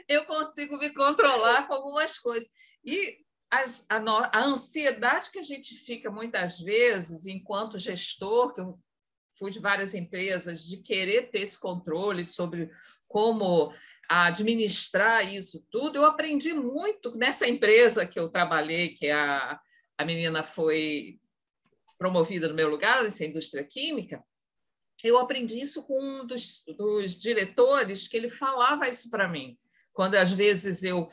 Eu consigo me controlar com algumas coisas. E a ansiedade que a gente fica muitas vezes, enquanto gestor, que eu fui de várias empresas, de querer ter esse controle sobre como administrar isso tudo, eu aprendi muito nessa empresa que eu trabalhei, que a menina foi promovida no meu lugar, nessa indústria química. Eu aprendi isso com um dos diretores, que ele falava isso para mim. Quando, às vezes, eu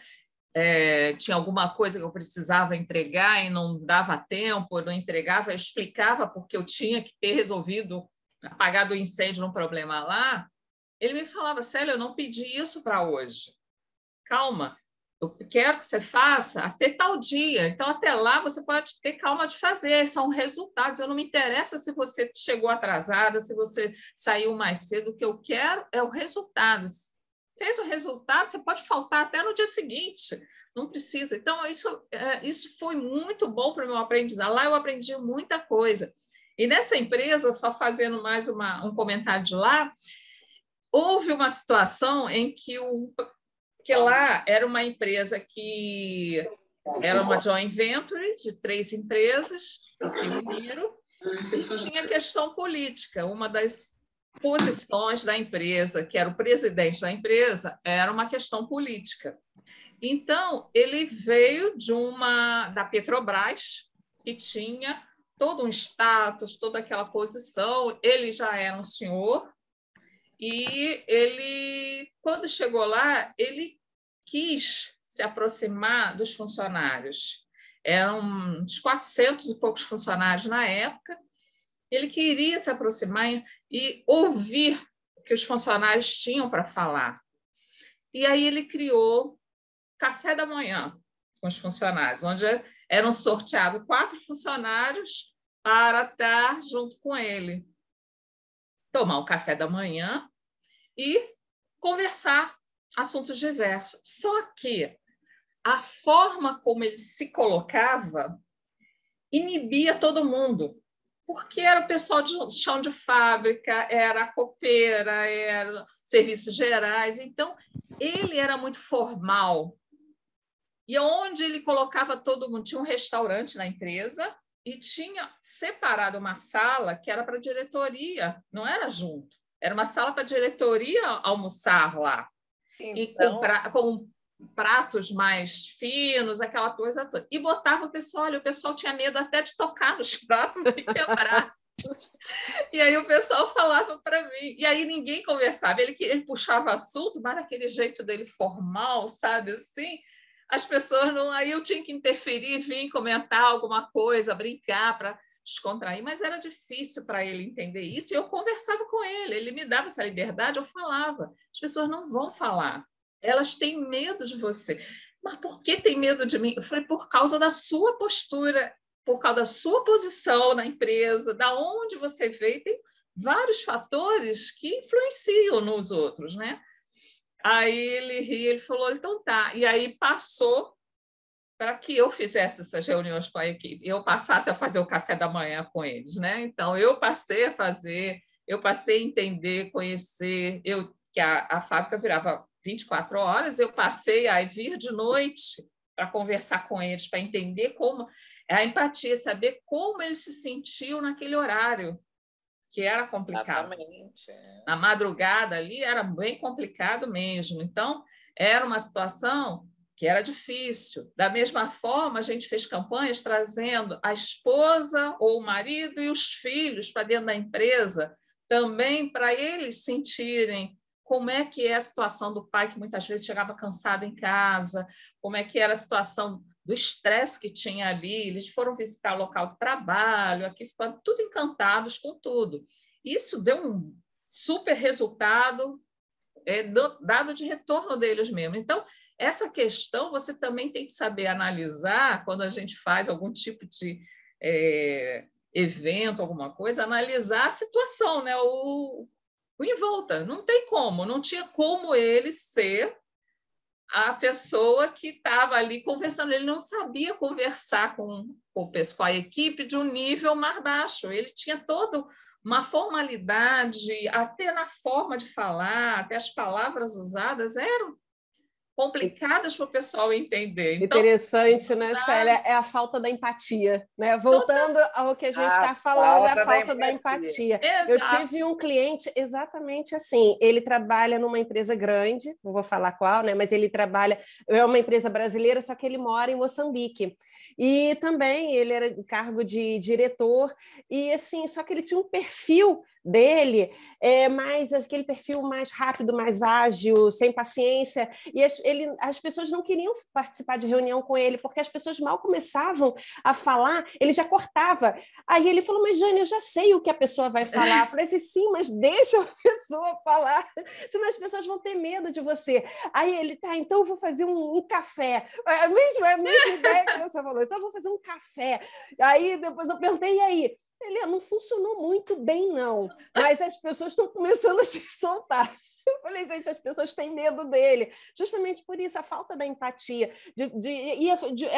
tinha alguma coisa que eu precisava entregar e não dava tempo, eu não entregava, eu explicava porque eu tinha que ter resolvido, apagado o incêndio num problema lá, ele me falava, Célia, eu não pedi isso para hoje. Calma, eu quero que você faça até tal dia. Então, até lá, você pode ter calma de fazer. São resultados. Eu não me interessa se você chegou atrasada, se você saiu mais cedo. O que eu quero é o resultado. Fez o resultado, você pode faltar até no dia seguinte. Não precisa. Então, isso foi muito bom para o meu aprendizado. Lá eu aprendi muita coisa. E nessa empresa, só fazendo mais um comentário de lá, houve uma situação em que lá era uma empresa que era uma joint venture de 3 empresas que se uniram e tinha questão política. Uma das posições da empresa, que era o presidente da empresa, era uma questão política. Então, ele veio da Petrobras, que tinha todo um status, toda aquela posição. Ele já era um senhor e ele, quando chegou lá, ele quis se aproximar dos funcionários. Eram uns 400 e poucos funcionários na época, Ele queria se aproximar e ouvir o que os funcionários tinham para falar. E aí ele criou café da manhã com os funcionários, onde eram sorteados 4 funcionários para estar junto com ele, tomar um café da manhã e conversar assuntos diversos. Só que a forma como ele se colocava inibia todo mundo, porque era o pessoal de chão de fábrica, era a copeira, era serviços gerais. Então, ele era muito formal. E onde ele colocava todo mundo, tinha um restaurante na empresa e tinha separado uma sala que era para a diretoria, não era junto. Era uma sala para a diretoria almoçar lá. Então... E com pratos mais finos, aquela coisa toda. E botava o pessoal, olha, o pessoal tinha medo até de tocar nos pratos e quebrar. E aí o pessoal falava para mim. E aí ninguém conversava. Ele puxava assunto, mas daquele jeito dele formal, sabe assim? As pessoas não... Aí eu tinha que interferir, vir comentar alguma coisa, brincar para descontrair, mas era difícil para ele entender isso. E eu conversava com ele, ele me dava essa liberdade, eu falava. As pessoas não vão falar. Elas têm medo de você. Mas por que tem medo de mim? Eu falei, por causa da sua postura, por causa da sua posição na empresa, da onde você veio, tem vários fatores que influenciam nos outros, né? Aí ele ria, ele falou, então tá. E aí passou para que eu fizesse essas reuniões com a equipe, eu passasse a fazer o café da manhã com eles, né? Então, eu passei a fazer, eu passei a entender, conhecer, que a fábrica virava 24 horas, eu passei a vir de noite para conversar com eles, para entender como a empatia, saber como eles se sentiam naquele horário, que era complicado. Exatamente. Na madrugada ali era bem complicado mesmo. Então, era uma situação que era difícil. Da mesma forma, a gente fez campanhas trazendo a esposa ou o marido e os filhos para dentro da empresa, também para eles sentirem como é que é a situação do pai, que muitas vezes chegava cansado em casa, como é que era a situação do estresse que tinha ali. Eles foram visitar o local de trabalho, aqui foram tudo encantados com tudo. Isso deu um super resultado, dado de retorno deles mesmo. Então, essa questão você também tem que saber analisar quando a gente faz algum tipo de evento, alguma coisa, analisar a situação, né? O em volta. Não tem como, não tinha como ele ser a pessoa que estava ali conversando. Ele não sabia conversar com a equipe de um nível mais baixo. Ele tinha toda uma formalidade, até na forma de falar, até as palavras usadas eram complicadas para o pessoal entender. Então, interessante, né, Célia? É a falta da empatia, né? Voltando ao que a gente está falando, é a falta da empatia. Eu tive um cliente exatamente assim. Ele trabalha numa empresa grande, não vou falar qual, né? Mas ele trabalha, é uma empresa brasileira, só que ele mora em Moçambique. E também ele era em cargo de diretor, e assim, só que ele tinha um perfil dele, mais aquele perfil mais rápido, mais ágil, sem paciência, e as pessoas não queriam participar de reunião com ele, porque as pessoas mal começavam a falar, ele já cortava. Aí ele falou, mas Jane, eu já sei o que a pessoa vai falar. Eu falei assim, sim, mas deixa a pessoa falar, senão as pessoas vão ter medo de você. Aí ele, tá, então eu vou fazer um café. A mesma ideia que você falou, então eu vou fazer um café. Aí depois eu perguntei, e aí? Ele não funcionou muito bem, não, mas as pessoas estão começando a se soltar. Eu falei, gente, as pessoas têm medo dele. Justamente por isso, a falta da empatia.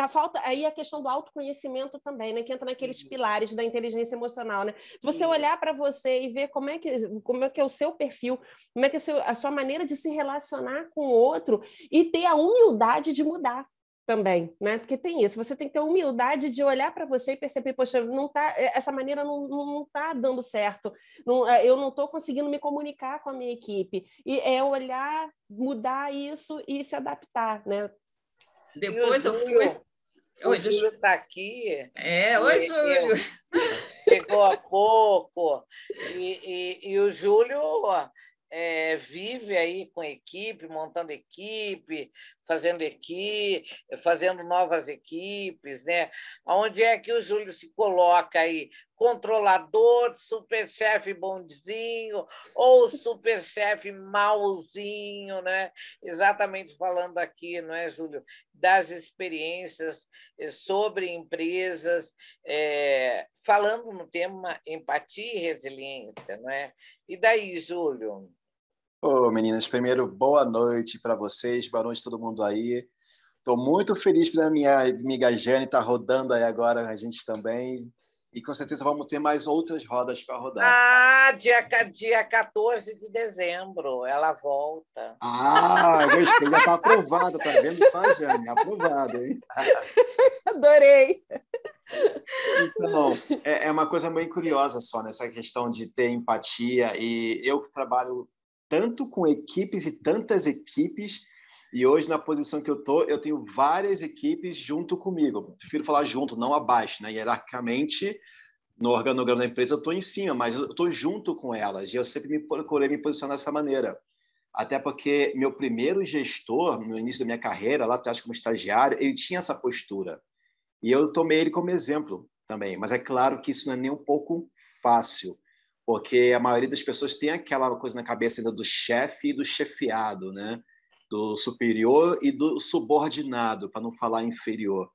A falta, aí a questão do autoconhecimento também, né? Que entra naqueles pilares da inteligência emocional, né? De você olhar para você e ver como é que é o seu perfil, como é que é a sua maneira de se relacionar com o outro e ter a humildade de mudar também, né? Porque tem isso, você tem que ter a humildade de olhar para você e perceber, poxa, não tá, essa maneira não está dando certo, eu não estou conseguindo me comunicar com a minha equipe. E é olhar, mudar isso e se adaptar, né? Depois eu fui... O Júlio está aqui. Oi, Júlio. Chegou há pouco. E o Júlio vive aí com equipe, montando equipe, fazendo novas equipes, né? Onde é que o Júlio se coloca aí? Controlador, superchefe bonzinho ou superchefe mauzinho, né? Exatamente falando aqui, não é, Júlio, das experiências sobre empresas, falando no tema empatia e resiliência, não é? E daí, Júlio? Ô, meninas, primeiro, boa noite para vocês, boa noite a todo mundo aí. Estou muito feliz pela minha amiga Jane estar rodando aí agora, a gente também. E com certeza vamos ter mais outras rodas para rodar. Dia 14 de dezembro, ela volta. Gostei, já está aprovada, tá vendo só, Jane? Aprovada, hein? Adorei! Então, é uma coisa meio curiosa só nessa questão de ter empatia. E eu que trabalho tanto com equipes e tantas equipes, e hoje, na posição que eu estou, eu tenho várias equipes junto comigo. Eu prefiro falar junto, não abaixo, né? Hierarquicamente, no organograma da empresa, eu estou em cima, mas eu estou junto com elas. E eu sempre me procurei me posicionar dessa maneira. Até porque meu primeiro gestor, no início da minha carreira, lá atrás como estagiário, ele tinha essa postura. E eu tomei ele como exemplo também. Mas é claro que isso não é nem um pouco fácil, porque a maioria das pessoas tem aquela coisa na cabeça ainda do chefe e do chefiado, né? Do superior e do subordinado, para não falar inferior.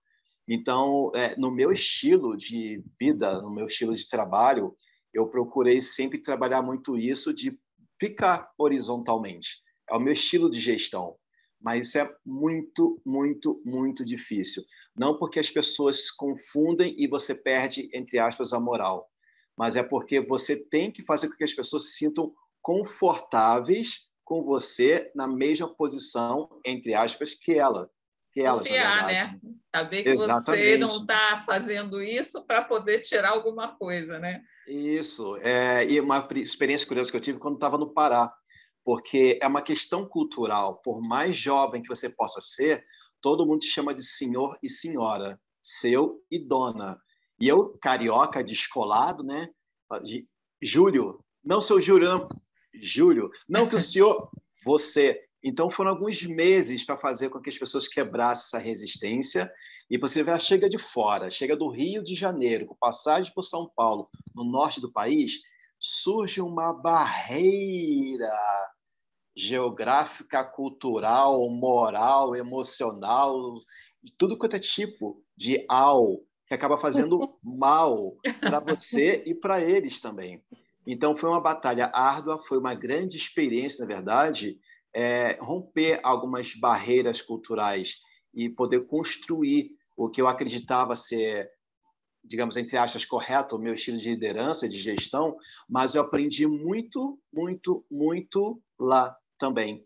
Então, no meu estilo de vida, no meu estilo de trabalho, eu procurei sempre trabalhar muito isso de ficar horizontalmente. É o meu estilo de gestão. Mas isso é muito, muito, muito difícil. Não porque as pessoas se confundem e você perde, entre aspas, a moral, mas é porque você tem que fazer com que as pessoas se sintam confortáveis com você na mesma posição, entre aspas, que elas, na Confiar, verdade. né? Saber que você não Exatamente. está fazendo isso para poder tirar alguma coisa, né? Isso. E uma experiência curiosa que eu tive quando estava no Pará, porque é uma questão cultural. Por mais jovem que você possa ser, todo mundo te chama de senhor e senhora, seu e dona. E eu, carioca, descolado, né? Júlio, não seu Júlio, não. Júlio, não que o senhor, você. Então foram alguns meses para fazer com que as pessoas quebrassem essa resistência. E você vê, chega de fora, chega do Rio de Janeiro, com passagem por São Paulo, no norte do país, surge uma barreira geográfica, cultural, moral, emocional, de tudo quanto é tipo de que acaba fazendo mal para você e para eles também. Então, foi uma batalha árdua, foi uma grande experiência, na verdade, romper algumas barreiras culturais e poder construir o que eu acreditava ser, digamos, entre aspas, correto, o meu estilo de liderança, de gestão, mas eu aprendi muito, muito, muito lá também.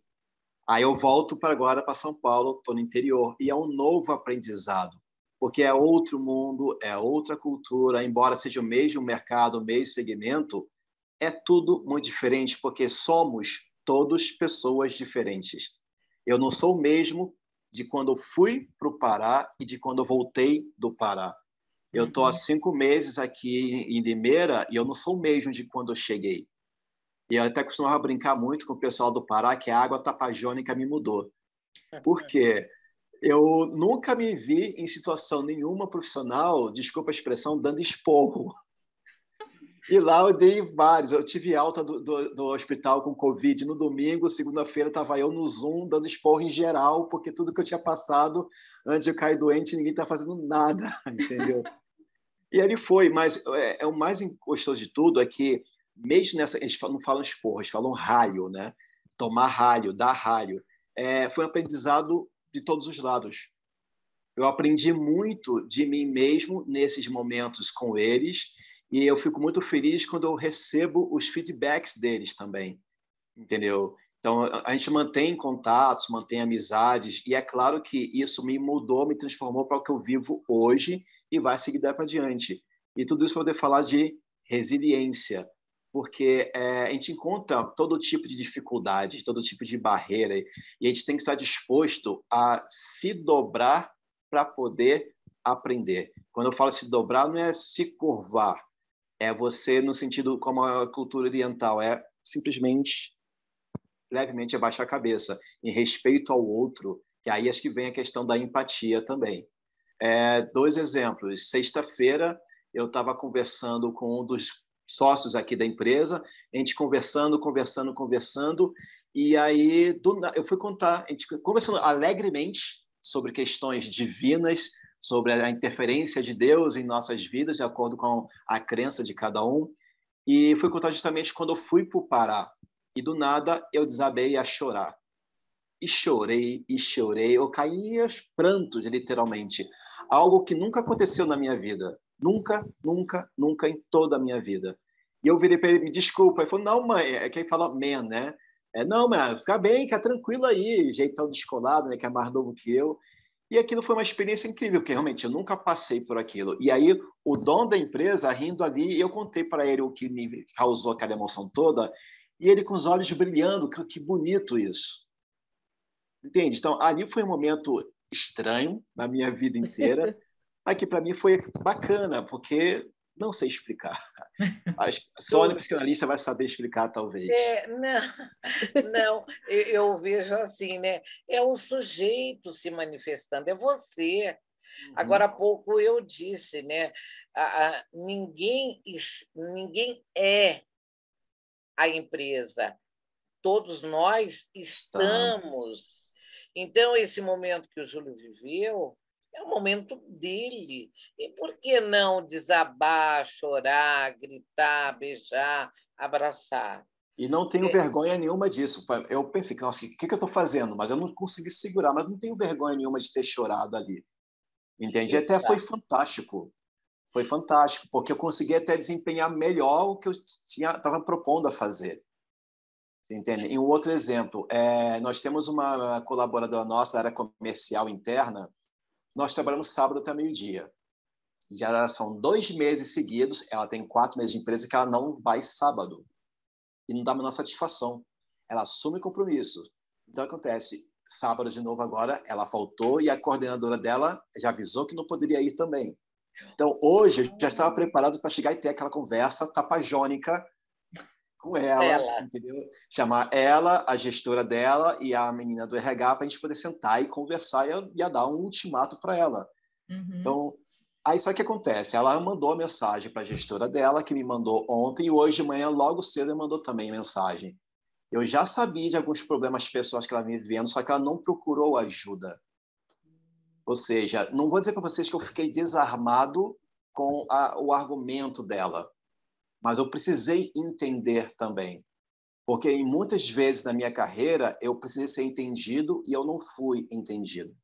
Aí eu volto agora para São Paulo, estou no interior, e é um novo aprendizado, porque é outro mundo, é outra cultura, embora seja o mesmo mercado, o mesmo segmento, é tudo muito diferente, porque somos todos pessoas diferentes. Eu não sou o mesmo de quando eu fui para o Pará e de quando eu voltei do Pará. Eu estou há 5 meses aqui em Limeira e eu não sou o mesmo de quando eu cheguei. E eu até costumava brincar muito com o pessoal do Pará que a água tapajônica me mudou. Por quê? Eu nunca me vi em situação nenhuma profissional, desculpa a expressão, dando esporro. E lá eu dei vários. Eu tive alta do hospital com Covid no domingo, segunda-feira estava eu no Zoom dando esporro em geral, porque tudo que eu tinha passado antes de eu cair doente, ninguém está fazendo nada, entendeu? E ele foi, mas o mais gostoso de tudo é que, mesmo nessa, eles não falam esporro, eles falam ralho, né? Tomar ralho, dar ralho. Foi um aprendizado de todos os lados. Eu aprendi muito de mim mesmo nesses momentos com eles e eu fico muito feliz quando eu recebo os feedbacks deles também, entendeu? Então, a gente mantém contatos, mantém amizades e é claro que isso me mudou, me transformou para o que eu vivo hoje e vai seguir daí para adiante. E tudo isso para poder falar de resiliência, porque a gente encontra todo tipo de dificuldade, todo tipo de barreira e a gente tem que estar disposto a se dobrar para poder aprender. Quando eu falo se dobrar, não é se curvar, é você no sentido como a cultura oriental, é simplesmente levemente abaixar a cabeça, em respeito ao outro, que que aí acho que vem a questão da empatia também. 2 exemplos. Sexta-feira, eu estava conversando com um dos sócios aqui da empresa, a gente conversando, e aí eu fui contar, a gente conversando alegremente sobre questões divinas, sobre a interferência de Deus em nossas vidas, de acordo com a crença de cada um, e fui contar justamente quando eu fui para o Pará, e do nada eu desabei a chorar. E chorei, eu caí aos prantos, literalmente. Algo que nunca aconteceu na minha vida. Nunca, nunca, nunca em toda a minha vida. E eu virei para ele, me desculpa. Ele falou, não, mãe, é quem fala man, né? Não, mãe, fica bem, fica tranquilo aí. Jeitão descolado, né? Que é mais novo que eu. E aquilo foi uma experiência incrível, porque realmente eu nunca passei por aquilo. E aí o dono da empresa, rindo ali, eu contei para ele o que me causou aquela emoção toda, e ele com os olhos brilhando, que bonito isso. Entende? Então, ali foi um momento estranho na minha vida inteira, mas que para mim foi bacana, porque não sei explicar. Só o psicanalista vai saber explicar, talvez. Não, eu vejo assim, né? É o sujeito se manifestando, é você. Agora há pouco eu disse, né? Ninguém é a empresa, todos nós estamos. Então, esse momento que o Júlio viveu é o momento dele. E por que não desabar, chorar, gritar, beijar, abraçar? E não tenho vergonha nenhuma disso. Eu pensei, nossa, o que eu estou fazendo? Mas eu não consegui segurar, mas não tenho vergonha nenhuma de ter chorado ali. Entende? E até foi fantástico. Foi fantástico, porque eu consegui até desempenhar melhor o que eu estava propondo a fazer. Você entende? E um outro exemplo, nós temos uma colaboradora nossa da área comercial interna, nós trabalhamos sábado até meio-dia. Já são 2 meses seguidos, ela tem 4 meses de empresa que ela não vai sábado. E não dá a menor satisfação. Ela assume compromisso. Então, acontece, sábado de novo agora, ela faltou e a coordenadora dela já avisou que não poderia ir também. Então, hoje, eu já estava preparado para chegar e ter aquela conversa tapajônica com ela, entendeu? Chamar ela, a gestora dela e a menina do RH para a gente poder sentar e conversar e ia dar um ultimato para ela. Então, aí só que acontece, ela mandou a mensagem para a gestora dela, que me mandou ontem, e hoje de manhã, logo cedo, ela mandou também a mensagem. Eu já sabia de alguns problemas pessoais que ela vinha vivendo, só que ela não procurou ajuda. Ou seja, não vou dizer para vocês que eu fiquei desarmado com o argumento dela, mas eu precisei entender também. Porque muitas vezes na minha carreira eu precisei ser entendido e eu não fui entendido.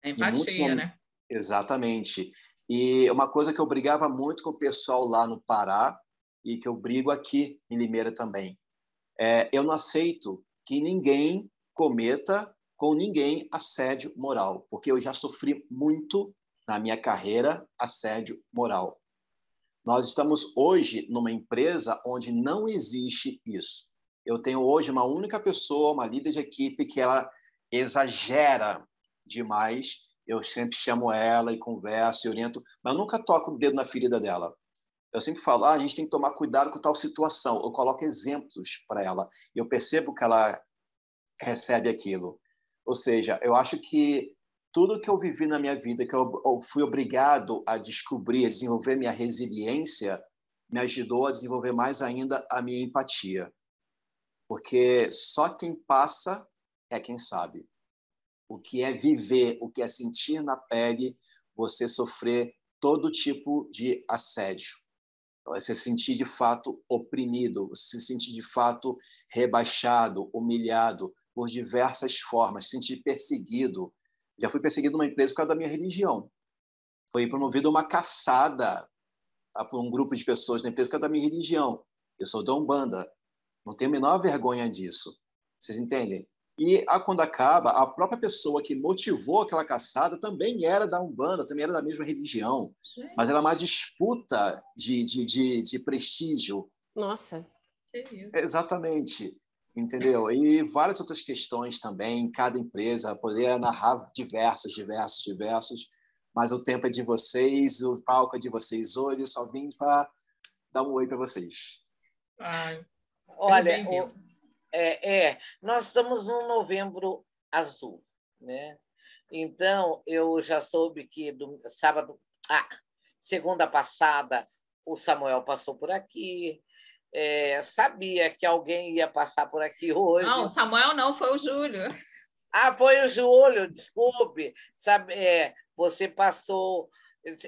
Empatia, né? Exatamente. E uma coisa que eu brigava muito com o pessoal lá no Pará e que eu brigo aqui em Limeira também. Eu não aceito que ninguém cometa com ninguém assédio moral, porque eu já sofri muito na minha carreira assédio moral. Nós estamos hoje numa empresa onde não existe isso. Eu tenho hoje uma única pessoa, uma líder de equipe, que ela exagera demais. Eu sempre chamo ela e converso e oriento, mas eu nunca toco o dedo na ferida dela. Eu sempre falo, a gente tem que tomar cuidado com tal situação. Eu coloco exemplos para ela. E eu percebo que ela recebe aquilo. Ou seja, eu acho que tudo que eu vivi na minha vida, que eu fui obrigado a descobrir, a desenvolver minha resiliência, me ajudou a desenvolver mais ainda a minha empatia. Porque só quem passa é quem sabe. O que é viver, o que é sentir na pele, você sofrer todo tipo de assédio. Você se sentir de fato oprimido, você se sentir de fato rebaixado, humilhado por diversas formas, se sentir perseguido. Já fui perseguido numa empresa por causa da minha religião. Foi promovida uma caçada por um grupo de pessoas na empresa por causa da minha religião. Eu sou da Umbanda. Não tenho a menor vergonha disso. Vocês entendem? E quando acaba, a própria pessoa que motivou aquela caçada também era da Umbanda, também era da mesma religião. Gente. Mas era uma disputa de prestígio. Nossa. Que isso. Exatamente. Entendeu? E várias outras questões também, cada empresa, poderia narrar diversos, mas o tempo é de vocês, o palco é de vocês hoje, só vim para dar um oi para vocês. Ai, olha, nós estamos no Novembro Azul. né? Então, eu já soube que segunda passada, o Samuel passou por aqui. Sabia que alguém ia passar por aqui hoje. Não, o Samuel não, foi o Júlio. Foi o Júlio, desculpe. Sabe, você passou.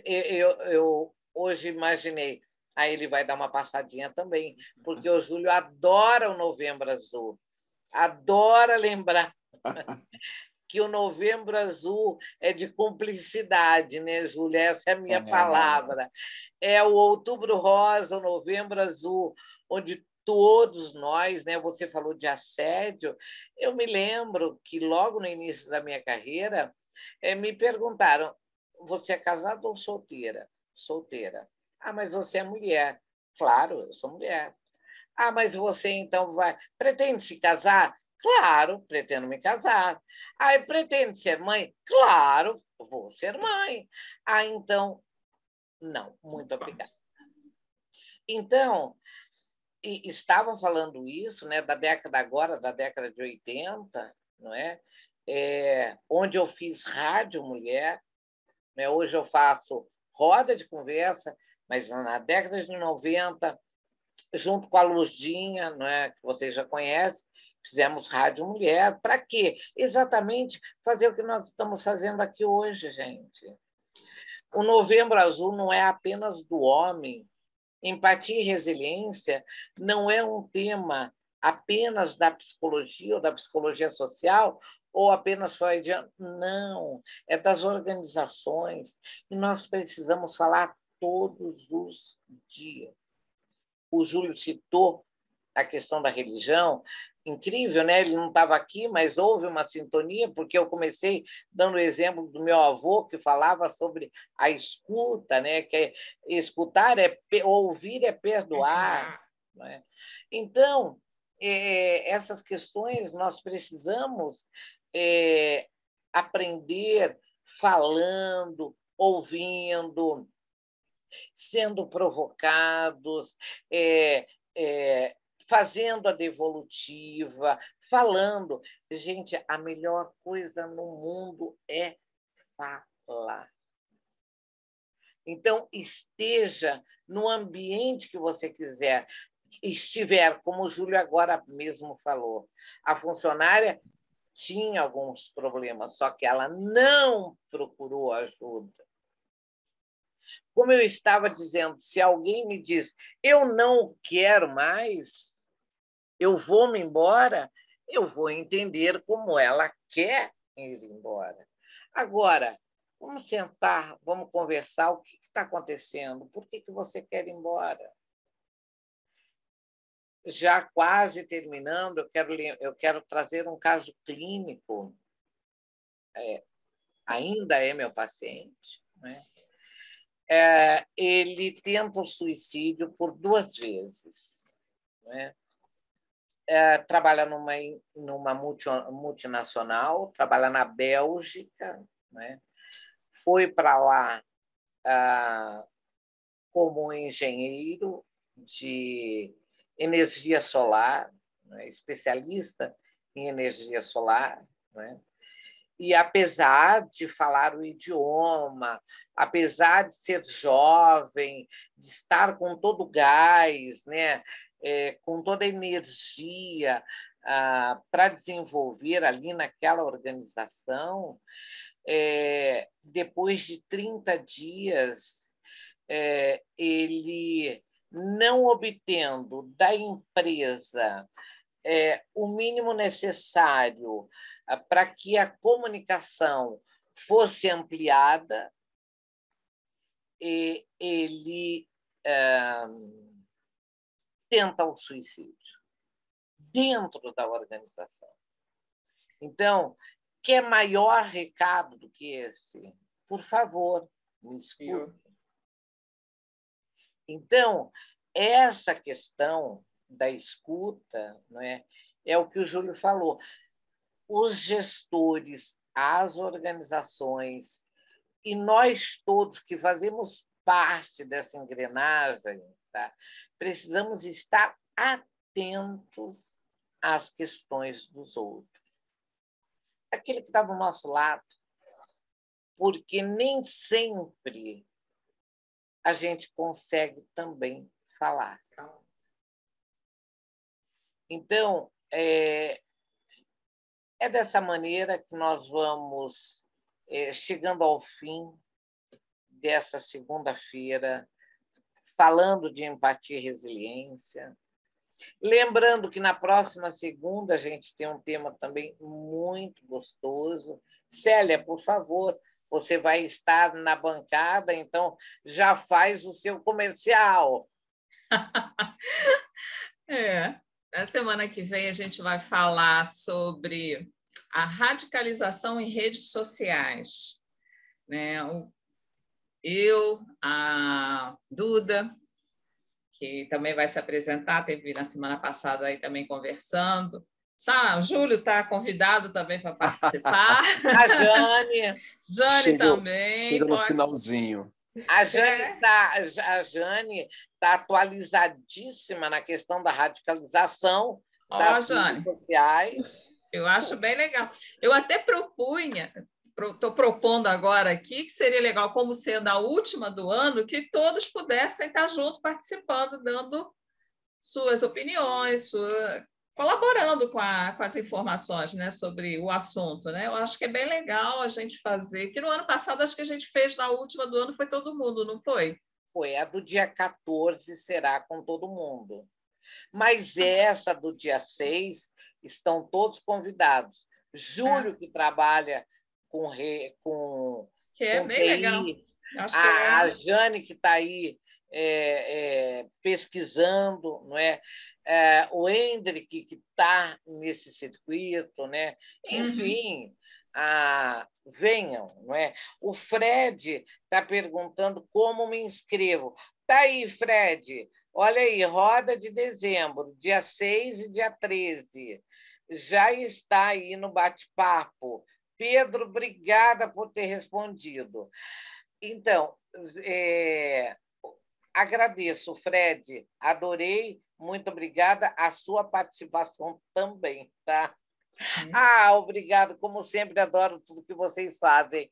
Eu hoje imaginei. Aí ele vai dar uma passadinha também, porque o Júlio adora o Novembro Azul. Adora lembrar que o Novembro Azul é de cumplicidade, né, Júlia? Essa é a minha palavra. É o Outubro Rosa, o Novembro Azul, onde todos nós, né? Você falou de assédio. Eu me lembro que logo no início da minha carreira me perguntaram: você é casada ou solteira? Solteira. Mas você é mulher. Claro, eu sou mulher. Mas você então pretende se casar? Claro, pretendo me casar. Pretende ser mãe? Claro, vou ser mãe. Então, não, muito obrigada. Então, estavam falando isso, né, da década de 80, não é? Onde eu fiz rádio mulher, né? Hoje eu faço roda de conversa, mas na década de 90, junto com a Luzinha, não é, que vocês já conhecem, fizemos Rádio Mulher. Para quê? Exatamente fazer o que nós estamos fazendo aqui hoje, gente. O Novembro Azul não é apenas do homem. Empatia e resiliência não é um tema apenas da psicologia ou da psicologia social ou apenas freudiano. Não, é das organizações. E nós precisamos falar todos os dias. O Júlio citou a questão da religião, incrível, né? Ele não estava aqui, mas houve uma sintonia, porque eu comecei dando o exemplo do meu avô, que falava sobre a escuta, né? Que escutar ouvir é perdoar. Né? Então, essas questões nós precisamos aprender falando, ouvindo, sendo provocados, fazendo a devolutiva, falando. Gente, a melhor coisa no mundo é falar. Então, esteja no ambiente que você estiver, como o Júlio agora mesmo falou. A funcionária tinha alguns problemas, só que ela não procurou ajuda. Como eu estava dizendo, se alguém me diz eu não quero mais, eu vou me embora, eu vou entender como ela quer ir embora. Agora, vamos sentar, vamos conversar, o que está acontecendo? Por que você quer ir embora? Já quase terminando, eu quero trazer um caso clínico. Ainda é meu paciente, né? Ele tenta o suicídio por 2 vezes. Né? Trabalha numa multinacional, trabalha na Bélgica, né? Foi para lá como engenheiro de energia solar, né? Especialista em energia solar, né? E, apesar de falar o idioma, apesar de ser jovem, de estar com todo o gás, né? Com toda a energia para desenvolver ali naquela organização, depois de 30 dias, ele, não obtendo da empresa o mínimo necessário para que a comunicação fosse ampliada, ele tenta o suicídio dentro da organização. Então, quer maior recado do que esse? Por favor, me escutem. Então, essa questão da escuta, não é o que o Júlio falou. Os gestores, as organizações e nós todos que fazemos parte dessa engrenagem, tá? Precisamos estar atentos às questões dos outros. aquele que está do nosso lado, porque nem sempre a gente consegue também falar. Então, é dessa maneira que nós vamos chegando ao fim dessa segunda-feira, falando de empatia e resiliência. Lembrando que na próxima segunda a gente tem um tema também muito gostoso. Célia, por favor, você vai estar na bancada, então já faz o seu comercial. Na semana que vem a gente vai falar sobre a radicalização em redes sociais, né? Eu, a Duda, que também vai se apresentar, teve na semana passada aí também conversando. O Júlio está convidado também para participar. A Jane. Jane também. Chega no finalzinho. A Jane tá atualizadíssima na questão da radicalização das redes sociais. Eu acho bem legal. Eu até estou propondo agora aqui que seria legal, como sendo a última do ano, que todos pudessem estar juntos participando, dando suas opiniões, colaborando com as informações, né, sobre o assunto, né? Eu acho que é bem legal a gente fazer, que no ano passado acho que a gente fez, na última do ano foi todo mundo, não foi? Foi, a do dia 14 será com todo mundo. Mas essa do dia 6 estão todos convidados. Júlio, que trabalha com que é bem TI, legal. Acho a Jane, que está aí pesquisando, não é? O Hendrik, que está nesse circuito, né? Enfim, venham, não é? O Fred está perguntando como me inscrevo. Está aí, Fred. Olha aí, roda de dezembro, dia 6 e dia 13. Já está aí no bate-papo. Pedro, obrigada por ter respondido. Então, agradeço, Fred. Adorei. Muito obrigada. A sua participação também, tá? Obrigado. Como sempre, adoro tudo que vocês fazem.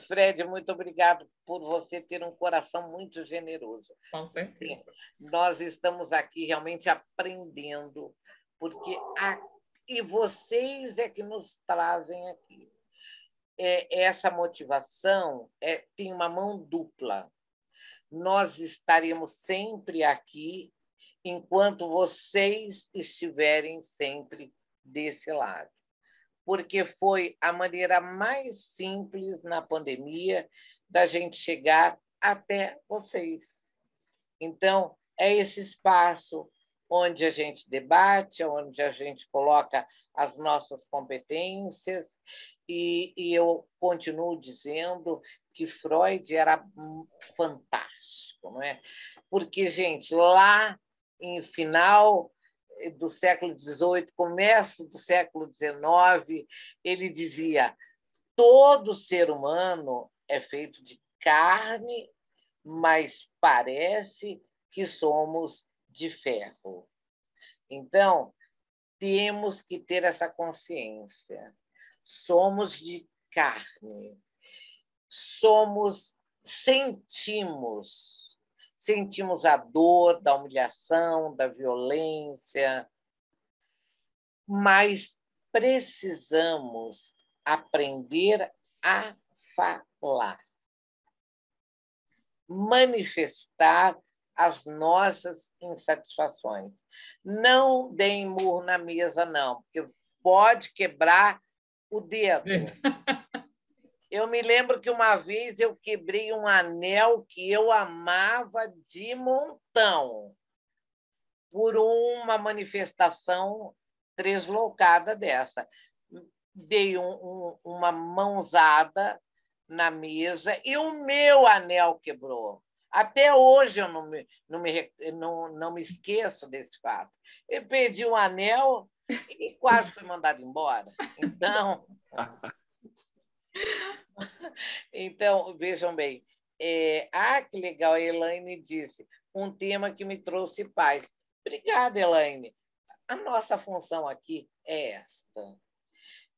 Fred, muito obrigado por você ter um coração muito generoso. Com certeza. Nós estamos aqui realmente aprendendo, porque e vocês é que nos trazem aqui. Essa motivação tem uma mão dupla. Nós estaremos sempre aqui enquanto vocês estiverem sempre desse lado, porque foi a maneira mais simples na pandemia da gente chegar até vocês. Então, é esse espaço onde a gente debate, onde a gente coloca as nossas competências, e eu continuo dizendo que Freud era fantástico, não é? Porque, gente, lá em final do século XVIII, começo do século XIX, ele dizia: todo ser humano é feito de carne, mas parece que somos de ferro. Então, temos que ter essa consciência. Somos de carne. Sentimos a dor da humilhação, da violência, mas precisamos aprender a falar, manifestar as nossas insatisfações. Não deem murro na mesa, não, porque pode quebrar o dedo. Eu me lembro que uma vez eu quebrei um anel que eu amava de montão por uma manifestação tresloucada dessa. Dei uma mãozada na mesa e o meu anel quebrou. Até hoje eu não me esqueço desse fato. Eu perdi o anel e quase fui mandado embora. Então, vejam bem. Que legal, a Elaine disse, um tema que me trouxe paz. Obrigada, Elaine. A nossa função aqui é esta.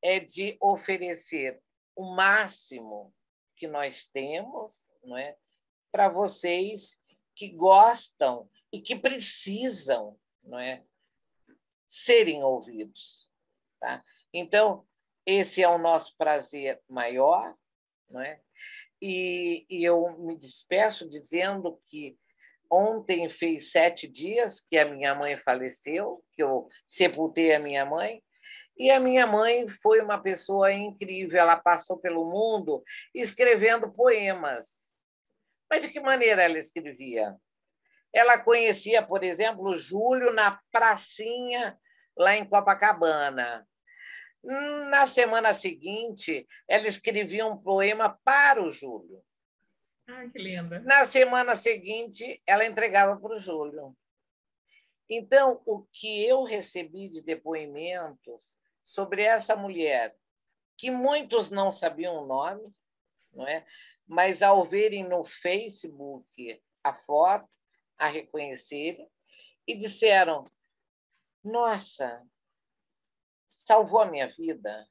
é de oferecer o máximo que nós temos, não é, para vocês que gostam e que precisam, não é, serem ouvidos. Tá? Então, esse é o nosso prazer maior, não é? E eu me despeço dizendo que ontem fez 7 dias que a minha mãe faleceu, que eu sepultei a minha mãe, e a minha mãe foi uma pessoa incrível, ela passou pelo mundo escrevendo poemas. Mas de que maneira ela escrevia? Ela conhecia, por exemplo, o Júlio na pracinha, lá em Copacabana. Na semana seguinte, ela escrevia um poema para o Júlio. Ai, que linda. Na semana seguinte, ela entregava para o Júlio. Então, o que eu recebi de depoimentos sobre essa mulher, que muitos não sabiam o nome, não é? Mas ao verem no Facebook a foto, a reconhecerem, e disseram: nossa, salvou a minha vida.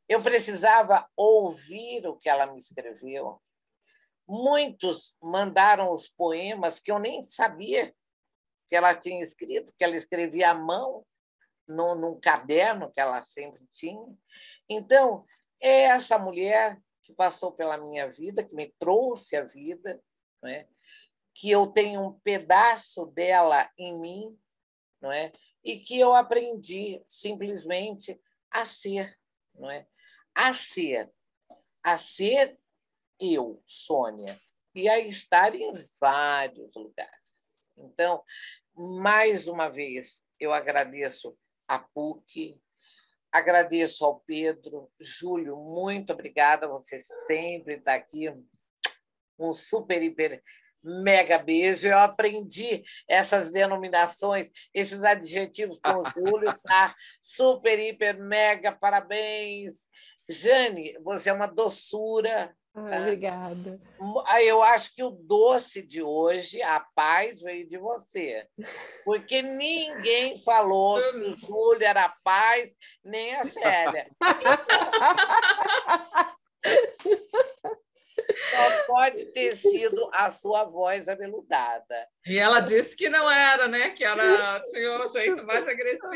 Eu precisava ouvir o que ela me escreveu. Muitos mandaram os poemas que eu nem sabia que ela tinha escrito, que ela escrevia à mão, num caderno que ela sempre tinha. Então, é essa mulher que passou pela minha vida, que me trouxe a vida, não é? Que eu tenho um pedaço dela em mim, não é? E que eu aprendi simplesmente a ser, não é? A ser eu, Sônia, e a estar em vários lugares. Então, mais uma vez, eu agradeço a PUC, agradeço ao Pedro. Júlio, muito obrigada, você sempre está aqui. Um super, hiper, mega beijo. Eu aprendi essas denominações, esses adjetivos com o Júlio, tá? Super, hiper, mega, parabéns. Jane, você é uma doçura. Tá? Obrigada. Eu acho que o doce de hoje, a paz, veio de você. Porque ninguém falou que o Júlio era a paz, nem a Célia. Só pode ter sido a sua voz aveludada. E ela disse que não era, né? Que ela tinha um jeito mais agressivo.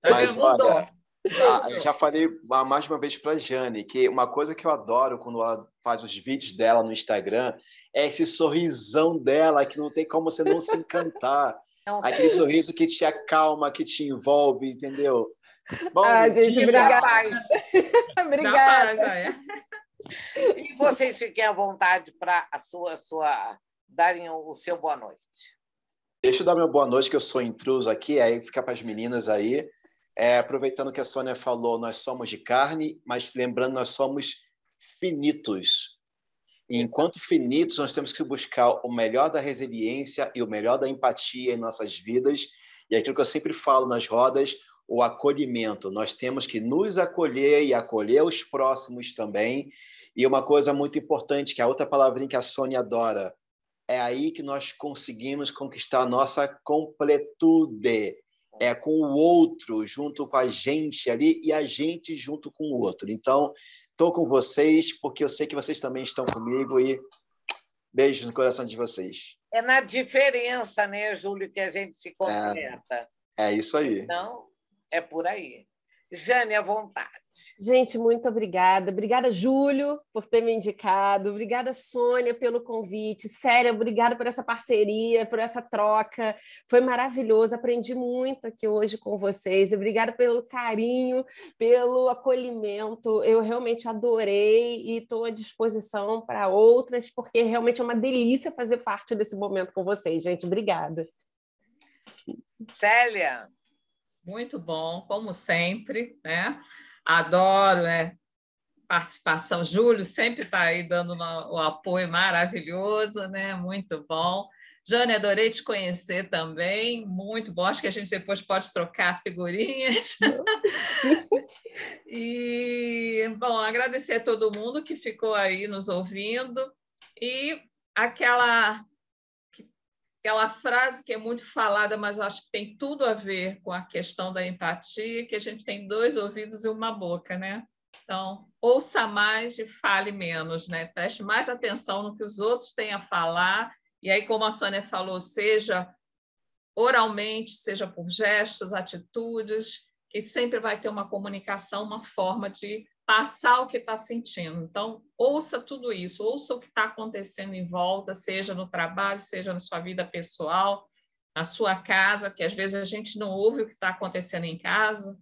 Mas mudou. olha, já falei mais uma vez para a Jane que uma coisa que eu adoro quando ela faz os vídeos dela no Instagram é esse sorrisão dela, que não tem como você não se encantar. Aquele sorriso que te acalma, que te envolve, entendeu? Bom, gente, obrigada. Obrigada. E vocês fiquem à vontade para darem o seu boa noite. Deixa eu dar meu boa noite, que eu sou intruso aqui, aí fica para as meninas aí. Aproveitando que a Sônia falou, nós somos de carne, mas lembrando, nós somos finitos. E enquanto finitos, nós temos que buscar o melhor da resiliência e o melhor da empatia em nossas vidas. E aquilo que eu sempre falo nas rodas, o acolhimento. Nós temos que nos acolher e acolher os próximos também. E uma coisa muito importante, que é a outra palavrinha que a Sônia adora, é aí que nós conseguimos conquistar a nossa completude. É com o outro, junto com a gente ali, e a gente junto com o outro. Então, estou com vocês, porque eu sei que vocês também estão comigo, e beijo no coração de vocês. É na diferença, né, Júlio, que a gente se completa. É isso aí. Então, é por aí. Jane, à vontade. Gente, muito obrigada. Obrigada, Júlio, por ter me indicado. Obrigada, Sônia, pelo convite. Sério, obrigada por essa parceria, por essa troca. Foi maravilhoso. Aprendi muito aqui hoje com vocês. Obrigada pelo carinho, pelo acolhimento. Eu realmente adorei e estou à disposição para outras, porque realmente é uma delícia fazer parte desse momento com vocês, gente. Obrigada. Célia. Muito bom, como sempre, né? Adoro, participação. Júlio sempre está aí dando o apoio maravilhoso, né? Muito bom. Jane, adorei te conhecer também, muito bom. Acho que a gente depois pode trocar figurinhas. E, bom, agradecer a todo mundo que ficou aí nos ouvindo. E aquela aquela frase que é muito falada, mas eu acho que tem tudo a ver com a questão da empatia, que a gente tem 2 ouvidos e uma boca, né? Então, ouça mais e fale menos, né? Preste mais atenção no que os outros têm a falar. E aí, como a Sônia falou, seja oralmente, seja por gestos, atitudes, que sempre vai ter uma comunicação, uma forma de passar o que está sentindo. Então, ouça tudo isso, ouça o que está acontecendo em volta, seja no trabalho, seja na sua vida pessoal, na sua casa, que às vezes a gente não ouve o que está acontecendo em casa.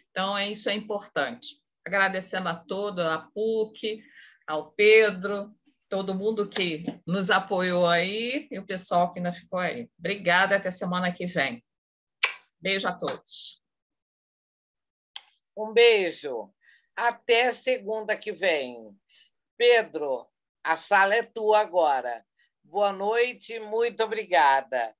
Então, isso é importante. Agradecendo a todos, a PUC, ao Pedro, todo mundo que nos apoiou aí e o pessoal que ainda ficou aí. Obrigada, até semana que vem. Beijo a todos. Um beijo. Até segunda que vem. Pedro, a sala é tua agora. Boa noite, muito obrigada.